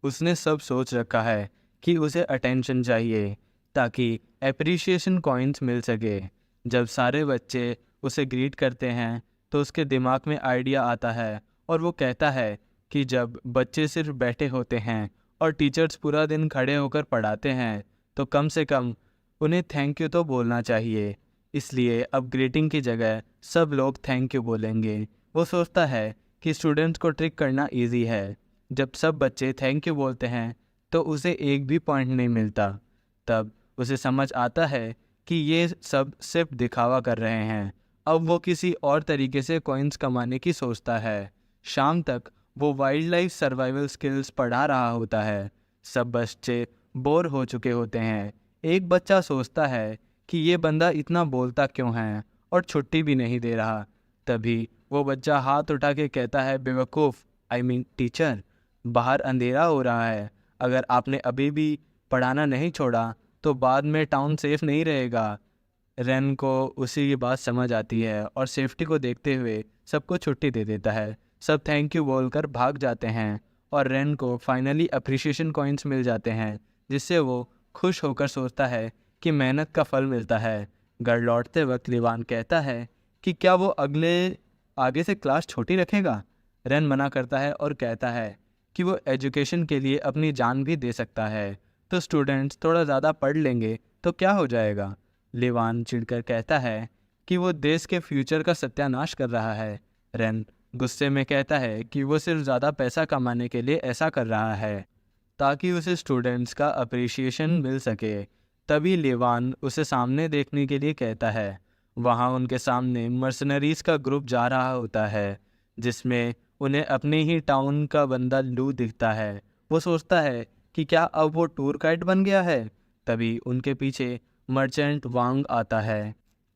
Speaker 2: उसने सब सोच रखा है कि उसे अटेंशन चाहिए ताकि एप्रिशिएशन कॉइन्स मिल सके। जब सारे बच्चे उसे ग्रीट करते हैं तो उसके दिमाग में आइडिया आता है और वो कहता है कि जब बच्चे सिर्फ बैठे होते हैं और टीचर्स पूरा दिन खड़े होकर पढ़ाते हैं तो कम से कम उन्हें थैंक यू तो बोलना चाहिए। इसलिए अब ग्रीटिंग की जगह सब लोग थैंक यू बोलेंगे। वो सोचता है कि स्टूडेंट्स को ट्रिक करना इजी है। जब सब बच्चे थैंक यू बोलते हैं तो उसे एक भी पॉइंट नहीं मिलता। तब उसे समझ आता है कि ये सब सिर्फ दिखावा कर रहे हैं। अब वो किसी और तरीके से कॉइन्स कमाने की सोचता है। शाम तक वो वाइल्ड लाइफ सर्वाइवल स्किल्स पढ़ा रहा होता है। सब बच्चे बोर हो चुके होते हैं। एक बच्चा सोचता है कि ये बंदा इतना बोलता क्यों है और छुट्टी भी नहीं दे रहा। तभी वो बच्चा हाथ उठा के कहता है, बेवकूफ़, आई मीन टीचर, बाहर अंधेरा हो रहा है। अगर आपने अभी भी पढ़ाना नहीं छोड़ा तो बाद में टाउन सेफ नहीं रहेगा। रेन को उसी की बात समझ आती है और सेफ्टी को देखते हुए सबको छुट्टी दे देता है। सब थैंक यू बोलकर भाग जाते हैं और रेन को फाइनली अप्रिशिएशन कॉइन्स मिल जाते हैं, जिससे वो खुश होकर सोचता है कि मेहनत का फल मिलता है। घर लौटते वक्त लिवान कहता है कि क्या वो आगे से क्लास छोटी रखेगा। रेन मना करता है और कहता है कि वो एजुकेशन के लिए अपनी जान भी दे सकता है, तो स्टूडेंट्स थोड़ा ज़्यादा पढ़ लेंगे तो क्या हो जाएगा। लिवान चिढ़कर कहता है कि वो देश के फ्यूचर का सत्यानाश कर रहा है। रेन गुस्से में कहता है कि वो सिर्फ ज़्यादा पैसा कमाने के लिए ऐसा कर रहा है ताकि उसे स्टूडेंट्स का अप्रिशिएशन मिल सके। तभी लिवान उसे सामने देखने के लिए कहता है। वहाँ उनके सामने मर्सनरीज का ग्रुप जा रहा होता है, जिसमें उन्हें अपने ही टाउन का बंदा लू दिखता है। वो सोचता है कि क्या अब वो टूर गाइड बन गया है। तभी उनके पीछे मर्चेंट वांग आता है,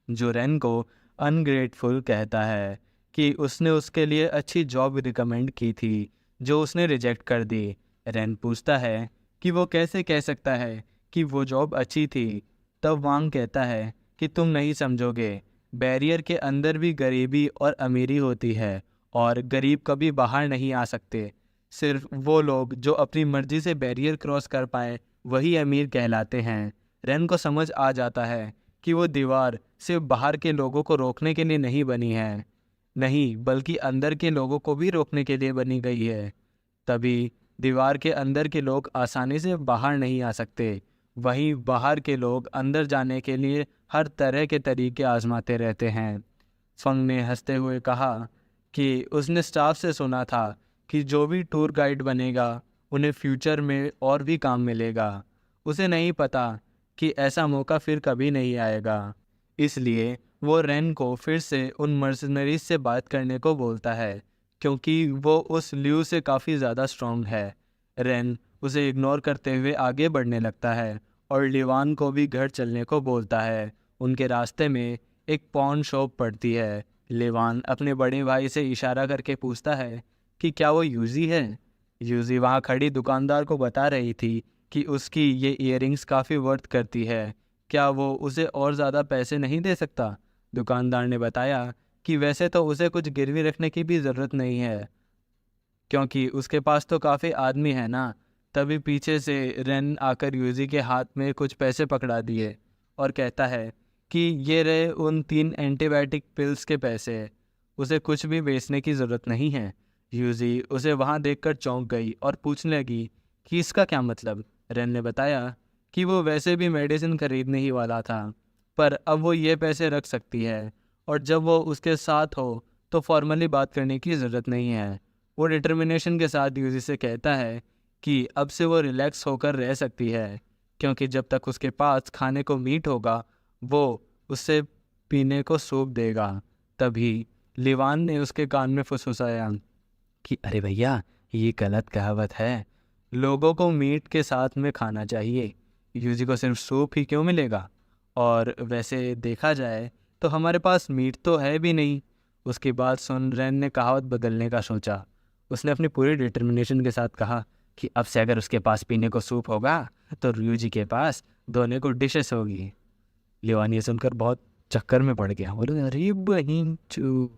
Speaker 2: जो रेन को अनग्रेटफुल कहता है कि उसने उसके लिए अच्छी जॉब रिकमेंड की थी, जो उसने रिजेक्ट कर दी। रेन पूछता है कि वो कैसे कह सकता है कि वो जॉब अच्छी थी। तब वांग कहता है कि तुम नहीं समझोगे, बैरियर के अंदर भी गरीबी और अमीरी होती है और गरीब कभी बाहर नहीं आ सकते। सिर्फ वो लोग जो अपनी मर्जी से बैरियर क्रॉस कर पाए वही अमीर कहलाते हैं। रेन को समझ आ जाता है कि वो दीवार सिर्फ बाहर के लोगों को रोकने के लिए नहीं बनी है, नहीं बल्कि अंदर के लोगों को भी रोकने के लिए बनी गई है। तभी दीवार के अंदर के लोग आसानी से बाहर नहीं आ सकते, वहीं बाहर के लोग अंदर जाने के लिए हर तरह के तरीके आजमाते रहते हैं। फंग ने हंसते हुए कहा कि उसने स्टाफ से सुना था कि जो भी टूर गाइड बनेगा उन्हें फ्यूचर में और भी काम मिलेगा। उसे नहीं पता कि ऐसा मौका फिर कभी नहीं आएगा। इसलिए वो रेन को फिर से उन मर्सनरीज से बात करने को बोलता है, क्योंकि वो उस ल्यू से काफ़ी ज़्यादा स्ट्रॉन्ग है। रेन उसे इग्नोर करते हुए आगे बढ़ने लगता है और लिवान को भी घर चलने को बोलता है। उनके रास्ते में एक पॉन शॉप पड़ती है। लिवान अपने बड़े भाई से इशारा करके पूछता है कि क्या वो यूजी है। यूजी वहाँ खड़ी दुकानदार को बता रही थी कि उसकी ये इयररिंग्स काफ़ी वर्थ करती है, क्या वो उसे और ज़्यादा पैसे नहीं दे सकता। दुकानदार ने बताया कि वैसे तो उसे कुछ गिरवी रखने की भी ज़रूरत नहीं है, क्योंकि उसके पास तो काफ़ी आदमी है ना। तभी पीछे से रेन आकर यूजी के हाथ में कुछ पैसे पकड़ा दिए और कहता है कि ये रहे उन 3 एंटीबायोटिक पिल्स के पैसे, उसे कुछ भी बेचने की ज़रूरत नहीं है। यूजी उसे वहाँ देखकर चौंक गई और पूछने लगी कि इसका क्या मतलब। रेन ने बताया कि वो वैसे भी मेडिसिन खरीदने ही वाला था, पर अब वो ये पैसे रख सकती है और जब वो उसके साथ हो तो फॉर्मली बात करने की ज़रूरत नहीं है। वो डिटर्मिनेशन के साथ यूजी से कहता है कि अब से वो रिलैक्स होकर रह सकती है, क्योंकि जब तक उसके पास खाने को मीट होगा वो उससे पीने को सूप देगा। तभी लिवान ने उसके कान में फुसफुसाया कि अरे भैया, ये गलत कहावत है, लोगों को मीट के साथ में खाना चाहिए, यूजी को सिर्फ सूप ही क्यों मिलेगा। और वैसे देखा जाए तो हमारे पास मीट तो है भी नहीं। उसकी बात सुन रेन ने कहावत बदलने का सोचा। उसने अपनी पूरी डिटर्मिनेशन के साथ कहा कि अब से अगर उसके पास पीने को सूप होगा तो यूजी के पास धोने को डिशेस होगी। लिवान ये सुनकर बहुत चक्कर में पड़ गया। बोले, अरे बहन चू।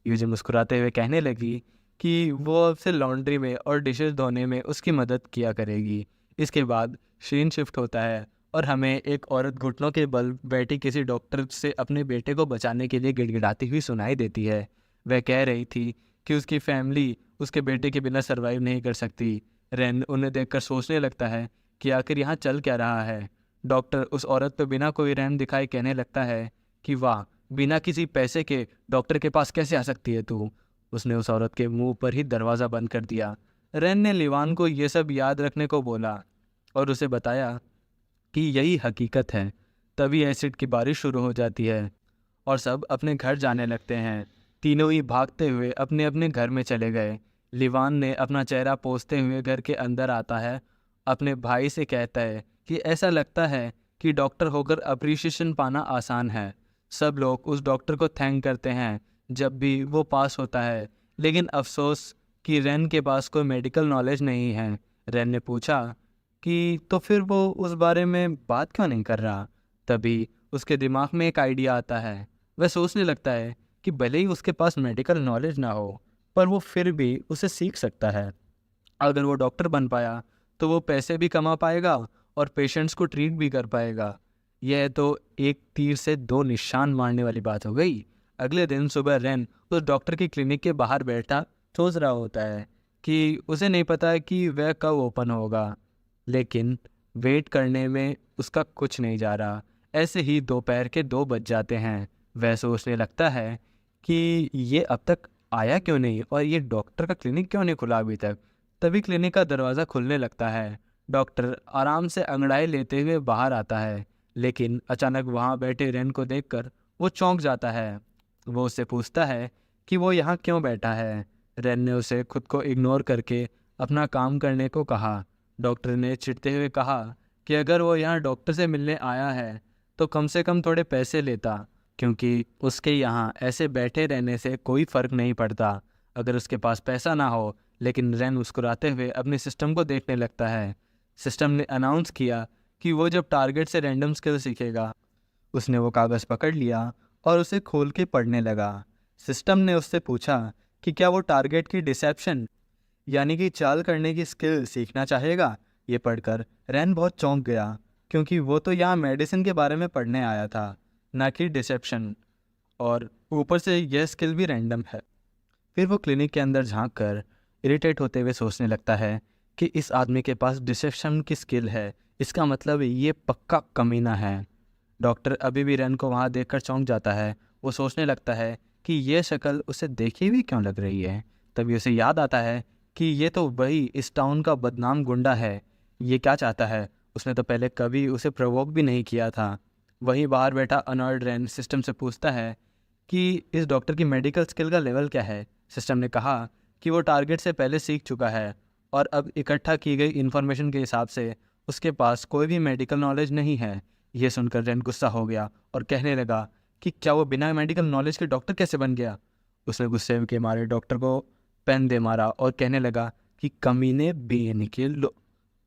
Speaker 2: यूजी मुस्कुराते हुए कहने लगी कि वो अब से लॉन्ड्री में और डिशेस धोने में उसकी मदद किया करेगी। इसके बाद सीन शिफ्ट होता है और हमें एक औरत घुटनों के बल बैठी किसी डॉक्टर से अपने बेटे को बचाने के लिए गिड़गिड़ाती हुई सुनाई देती है। वह कह रही थी कि उसकी फैमिली उसके बेटे के बिना सरवाइव नहीं कर सकती। रेन उन्हें देखकर सोचने लगता है कि आखिर यहाँ चल क्या रहा है। डॉक्टर उस औरत पर बिना कोई रहम दिखाए कहने लगता है कि वाह, बिना किसी पैसे के डॉक्टर के पास कैसे आ सकती है तू। उसने उस औरत के मुंह पर ही दरवाज़ा बंद कर दिया। रेन ने लिवान को ये सब याद रखने को बोला और उसे बताया कि यही हकीकत है। तभी एसिड की बारिश शुरू हो जाती है और सब अपने घर जाने लगते हैं। तीनों ही भागते हुए अपने अपने घर में चले गए। लिवान ने अपना चेहरा पोंछते हुए घर के अंदर आता है, अपने भाई से कहता है कि ऐसा लगता है कि डॉक्टर होकर अप्रिशिएशन पाना आसान है। सब लोग उस डॉक्टर को थैंक करते हैं जब भी वो पास होता है, लेकिन अफसोस कि रेन के पास कोई मेडिकल नॉलेज नहीं है। रेन ने पूछा कि तो फिर वो उस बारे में बात क्यों नहीं कर रहा। तभी उसके दिमाग में एक आइडिया आता है। वह सोचने लगता है कि भले ही उसके पास मेडिकल नॉलेज ना हो, पर वो फिर भी उसे सीख सकता है। अगर वो डॉक्टर बन पाया तो वो पैसे भी कमा पाएगा और पेशेंट्स को ट्रीट भी कर पाएगा। यह तो एक तीर से दो निशान मारने वाली बात हो गई। अगले दिन सुबह रेन उस डॉक्टर की क्लिनिक के बाहर बैठा सोच रहा होता है कि उसे नहीं पता कि वह कब ओपन होगा, लेकिन वेट करने में उसका कुछ नहीं जा रहा। ऐसे ही दोपहर के 2 बज जाते हैं। वह सोचने लगता है कि ये अब तक आया क्यों नहीं और ये डॉक्टर का क्लिनिक क्यों नहीं खुला अभी तक। तभी क्लिनिक का दरवाज़ा खुलने लगता है। डॉक्टर आराम से अंगड़ाई लेते हुए बाहर आता है, लेकिन अचानक वहाँ बैठे रेन को देखकर वो चौंक जाता है। वो उससे पूछता है कि वो यहाँ क्यों बैठा है। रेन ने उसे खुद को इग्नोर करके अपना काम करने को कहा। डॉक्टर ने चिढ़ते हुए कहा कि अगर वो यहाँ डॉक्टर से मिलने आया है तो कम से कम थोड़े पैसे लेता, क्योंकि उसके यहाँ ऐसे बैठे रहने से कोई फ़र्क नहीं पड़ता अगर उसके पास पैसा ना हो। लेकिन रेन मुस्कुराते हुए अपने सिस्टम को देखने लगता है। सिस्टम ने अनाउंस किया कि वो जब टारगेट से रैंडम स्किल सीखेगा। उसने वो कागज़ पकड़ लिया और उसे खोल के पढ़ने लगा। सिस्टम ने उससे पूछा कि क्या वो टारगेट की डिसेप्शन यानी कि चाल करने की स्किल सीखना चाहेगा। ये पढ़कर रैन बहुत चौंक गया, क्योंकि वो तो यहाँ मेडिसिन के बारे में पढ़ने आया था, ना कि डिसेप्शन, और ऊपर से यह स्किल भी रैंडम है। फिर वो क्लिनिक के अंदर झांक कर इरिटेट होते हुए सोचने लगता है कि इस आदमी के पास डिसेप्शन की स्किल है, इसका मतलब ये पक्का कमीना है। डॉक्टर अभी भी रैन को वहाँ देखकर चौंक जाता है। वो सोचने लगता है कि ये शक्ल उसे देखी हुई क्यों लग रही है। तभी उसे याद आता है कि ये तो वही इस टाउन का बदनाम गुंडा है। ये क्या चाहता है? उसने तो पहले कभी उसे प्रोवोक भी नहीं किया था। वहीं बाहर बैठा अनॉयड रैन सिस्टम से पूछता है कि इस डॉक्टर की मेडिकल स्किल का लेवल क्या है। सिस्टम ने कहा कि वो टारगेट से पहले सीख चुका है और अब इकट्ठा की गई इन्फॉर्मेशन के हिसाब से उसके पास कोई भी मेडिकल नॉलेज नहीं है। ये सुनकर रैन गुस्सा हो गया और कहने लगा कि क्या वो बिना मेडिकल नॉलेज के डॉक्टर कैसे बन गया। उसने गुस्से के मारे डॉक्टर को पेन दे मारा और कहने लगा कि कमीने बेनिखिल,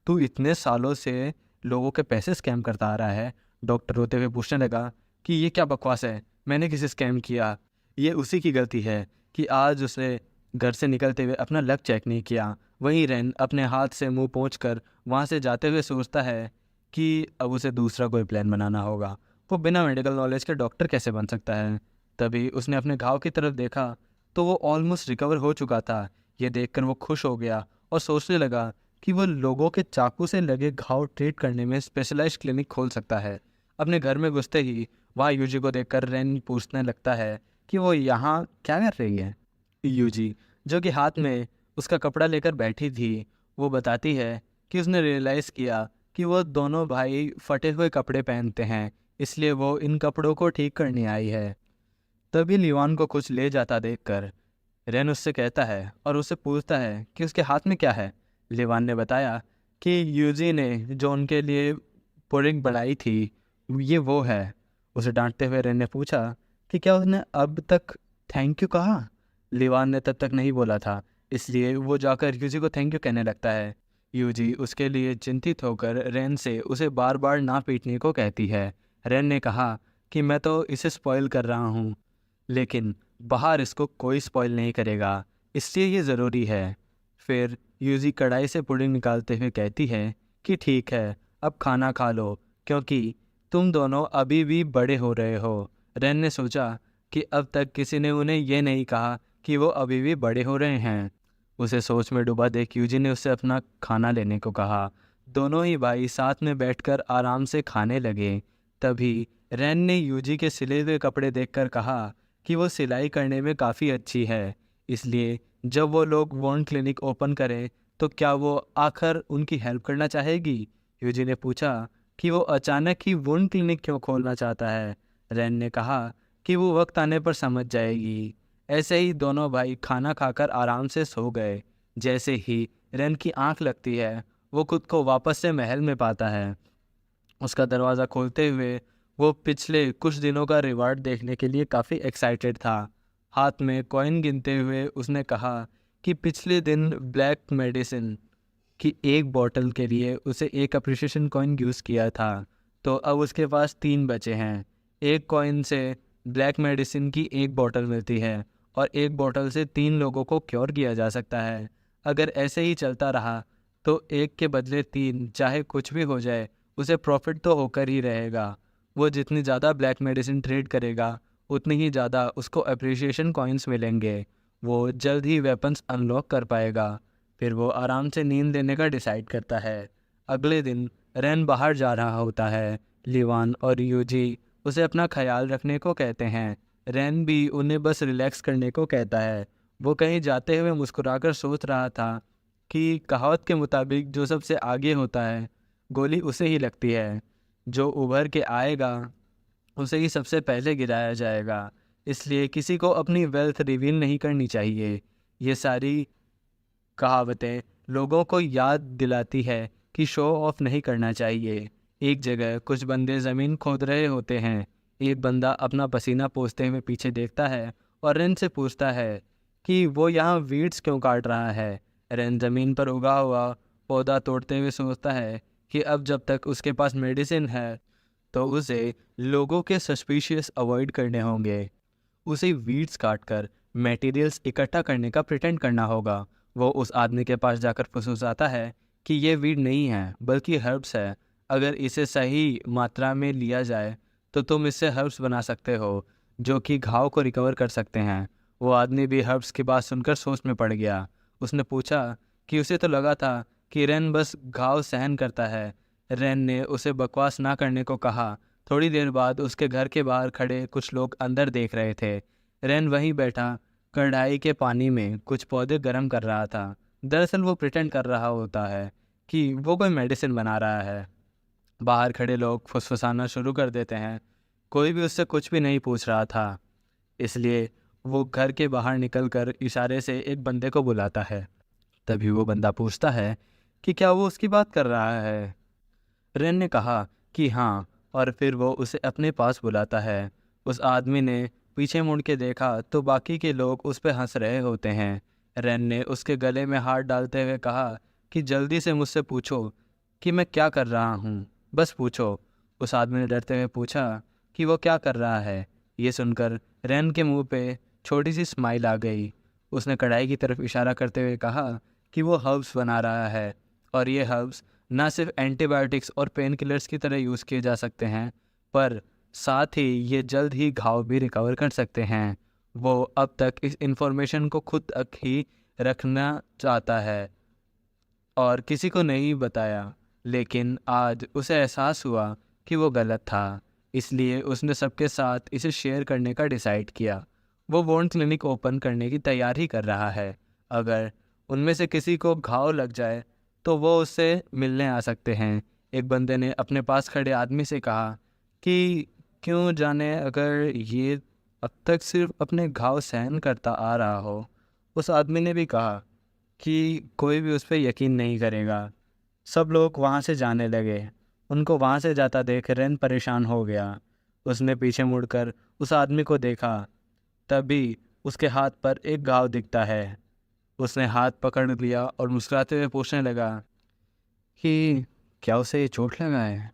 Speaker 2: तू इतने सालों से लोगों के पैसे स्कैम करता आ रहा है। डॉक्टर रोते हुए पूछने लगा कि ये क्या बकवास है, मैंने किसे स्कैम किया। ये उसी की गलती है कि आज उसने घर से निकलते हुए अपना लक चेक नहीं किया। वहीं रैन अपने हाथ से मुंह पोंछकर वहाँ से जाते हुए सोचता है कि अब उसे दूसरा कोई प्लान बनाना होगा। वो बिना मेडिकल नॉलेज के डॉक्टर कैसे बन सकता है। तभी उसने अपने घाव की तरफ देखा तो वो ऑलमोस्ट रिकवर हो चुका था। ये देखकर वो खुश हो गया और सोचने लगा कि वो लोगों के चाकू से लगे घाव ट्रीट करने में स्पेशलाइज्ड क्लिनिक खोल सकता है। अपने घर में घुसते ही वहाँ यूजी को देखकर रैन पूछने लगता है कि वो यहाँ क्या कर रही है। यूजी, जो कि हाथ में उसका कपड़ा लेकर बैठी थी, वो बताती है कि उसने रियलाइज़ किया कि वो दोनों भाई फटे हुए कपड़े पहनते हैं, इसलिए वो इन कपड़ों को ठीक करने आई है। तभी लिवान को कुछ ले जाता देखकर रेन उससे कहता है और उससे पूछता है कि उसके हाथ में क्या है। लिवान ने बताया कि यूजी ने जो उनके लिए पुडिंग बनाई थी ये वो है। उसे डांटते हुए रेन ने पूछा कि क्या उसने अब तक थैंक यू कहा। लिवान ने तब तक नहीं बोला था, इसलिए वो जाकर यूजी को थैंक यू कहने लगता है। यूजी उसके लिए चिंतित होकर रेन से उसे बार बार ना पीटने को कहती है। रेन ने कहा कि मैं तो इसे स्पॉइल कर रहा हूँ, लेकिन बाहर इसको कोई स्पॉइल नहीं करेगा, इसलिए ये ज़रूरी है। फिर यूजी कढ़ाई से पुडिंग निकालते हुए कहती है कि ठीक है, अब खाना खा लो, क्योंकि तुम दोनों अभी भी बड़े हो रहे हो। रेन ने सोचा कि अब तक किसी ने उन्हें यह नहीं कहा कि वो अभी भी बड़े हो रहे हैं। उसे सोच में डूबा देख यूजी ने उससे अपना खाना लेने को कहा। दोनों ही भाई साथ में बैठकर आराम से खाने लगे। तभी रैन ने यूजी के सिले हुए कपड़े देखकर कहा कि वो सिलाई करने में काफ़ी अच्छी है, इसलिए जब वो लोग वॉन्ड क्लिनिक ओपन करें तो क्या वो आकर उनकी हेल्प करना चाहेगी। यूजी ने पूछा कि वो अचानक ही वुंड क्लिनिक क्यों खोलना चाहता है। रैन ने कहा कि वो वक्त आने पर समझ जाएगी। ऐसे ही दोनों भाई खाना खाकर आराम से सो गए। जैसे ही रैन की आंख लगती है वो खुद को वापस से महल में पाता है। उसका दरवाज़ा खोलते हुए वो पिछले कुछ दिनों का रिवार्ड देखने के लिए काफ़ी एक्साइटेड था। हाथ में कॉइन गिनते हुए उसने कहा कि पिछले दिन ब्लैक मेडिसिन कि एक बॉटल के लिए उसे एक अप्रिशिएशन कॉइन यूज़ किया था, तो अब उसके पास 3 बचे हैं। एक कॉइन से ब्लैक मेडिसिन की एक बॉटल मिलती है और एक बॉटल से 3 लोगों को क्योर किया जा सकता है। अगर ऐसे ही चलता रहा तो एक के बदले 3 चाहे कुछ भी हो जाए उसे प्रॉफिट तो होकर ही रहेगा। वो जितनी ज़्यादा ब्लैक मेडिसिन ट्रेड करेगा उतनी ही ज़्यादा उसको अप्रिशिएशन कॉइन्स मिलेंगे। वो जल्द ही वेपन्स अनलॉक कर पाएगा। फिर वो आराम से नींद लेने का डिसाइड करता है। अगले दिन रैन बाहर जा रहा होता है। लिवान और यूजी उसे अपना ख्याल रखने को कहते हैं। रैन भी उन्हें बस रिलैक्स करने को कहता है। वो कहीं जाते हुए मुस्कुराकर सोच रहा था कि कहावत के मुताबिक जो सबसे आगे होता है गोली उसे ही लगती है। जो उभर के आएगा उसे ही सबसे पहले गिराया जाएगा। इसलिए किसी को अपनी वेल्थ रिवील नहीं करनी चाहिए। ये सारी कहावतें लोगों को याद दिलाती है कि शो ऑफ नहीं करना चाहिए। एक जगह कुछ बंदे ज़मीन खोद रहे होते हैं। एक बंदा अपना पसीना पोंछते हुए पीछे देखता है और रेन से पूछता है कि वो यहाँ वीड्स क्यों काट रहा है। रेन ज़मीन पर उगा हुआ पौधा तोड़ते हुए सोचता है कि अब जब तक उसके पास मेडिसिन है तो उसे लोगों के सस्पिशियस अवॉइड करने होंगे। उसे वीड्स काटकर मटेरियल्स इकट्ठा करने का प्रिटेंड करना होगा। वो उस आदमी के पास जाकर फुसफुसाता है कि ये वीड नहीं है बल्कि हर्ब्स है। अगर इसे सही मात्रा में लिया जाए तो तुम इससे हर्ब्स बना सकते हो जो कि घाव को रिकवर कर सकते हैं। वो आदमी भी हर्ब्स की बात सुनकर सोच में पड़ गया। उसने पूछा कि उसे तो लगा था कि रेन बस घाव सहन करता है। रेन ने उसे बकवास ना करने को कहा। थोड़ी देर बाद उसके घर के बाहर खड़े कुछ लोग अंदर देख रहे थे। रेन वहीं बैठा कढ़ाई के पानी में कुछ पौधे गर्म कर रहा था। दरअसल वो प्रिटेंड कर रहा होता है कि वो कोई मेडिसिन बना रहा है। बाहर खड़े लोग फुसफुसाना शुरू कर देते हैं। कोई भी उससे कुछ भी नहीं पूछ रहा था, इसलिए वो घर के बाहर निकलकर इशारे से एक बंदे को बुलाता है। तभी वो बंदा पूछता है कि क्या वो उसकी बात कर रहा है। रेन ने कहा कि हाँ, और फिर वो उसे अपने पास बुलाता है। उस आदमी ने पीछे मुड़ के देखा तो बाकी के लोग उस पर हंस रहे होते हैं। रेन ने उसके गले में हाथ डालते हुए कहा कि जल्दी से मुझसे पूछो कि मैं क्या कर रहा हूँ, बस पूछो। उस आदमी ने डरते हुए पूछा कि वो क्या कर रहा है। ये सुनकर रेन के मुंह पे छोटी सी स्माइल आ गई। उसने कढ़ाई की तरफ इशारा करते हुए कहा कि वो हर्ब्स बना रहा है और ये हर्ब्स ना सिर्फ एंटीबायोटिक्स और पेन किलर्स की तरह यूज़ किए जा सकते हैं, पर साथ ही ये जल्द ही घाव भी रिकवर कर सकते हैं। वो अब तक इस इन्फॉर्मेशन को खुद तक ही रखना चाहता है और किसी को नहीं बताया, लेकिन आज उसे एहसास हुआ कि वो गलत था। इसलिए उसने सबके साथ इसे शेयर करने का डिसाइड किया। वो वॉन्ड क्लिनिक ओपन करने की तैयारी कर रहा है। अगर उनमें से किसी को घाव लग जाए तो वो उससे मिलने आ सकते हैं। एक बंदे ने अपने पास खड़े आदमी से कहा कि क्यों जाने अगर ये अब तक सिर्फ अपने घाव सहन करता आ रहा हो। उस आदमी ने भी कहा कि कोई भी उस पर यकीन नहीं करेगा। सब लोग वहाँ से जाने लगे। उनको वहाँ से जाता देख रेन परेशान हो गया। उसने पीछे मुड़कर उस आदमी को देखा। तभी उसके हाथ पर एक घाव दिखता है। उसने हाथ पकड़ लिया और मुस्कुराते हुए पूछने लगा कि क्या उसे ये चोट लगा है।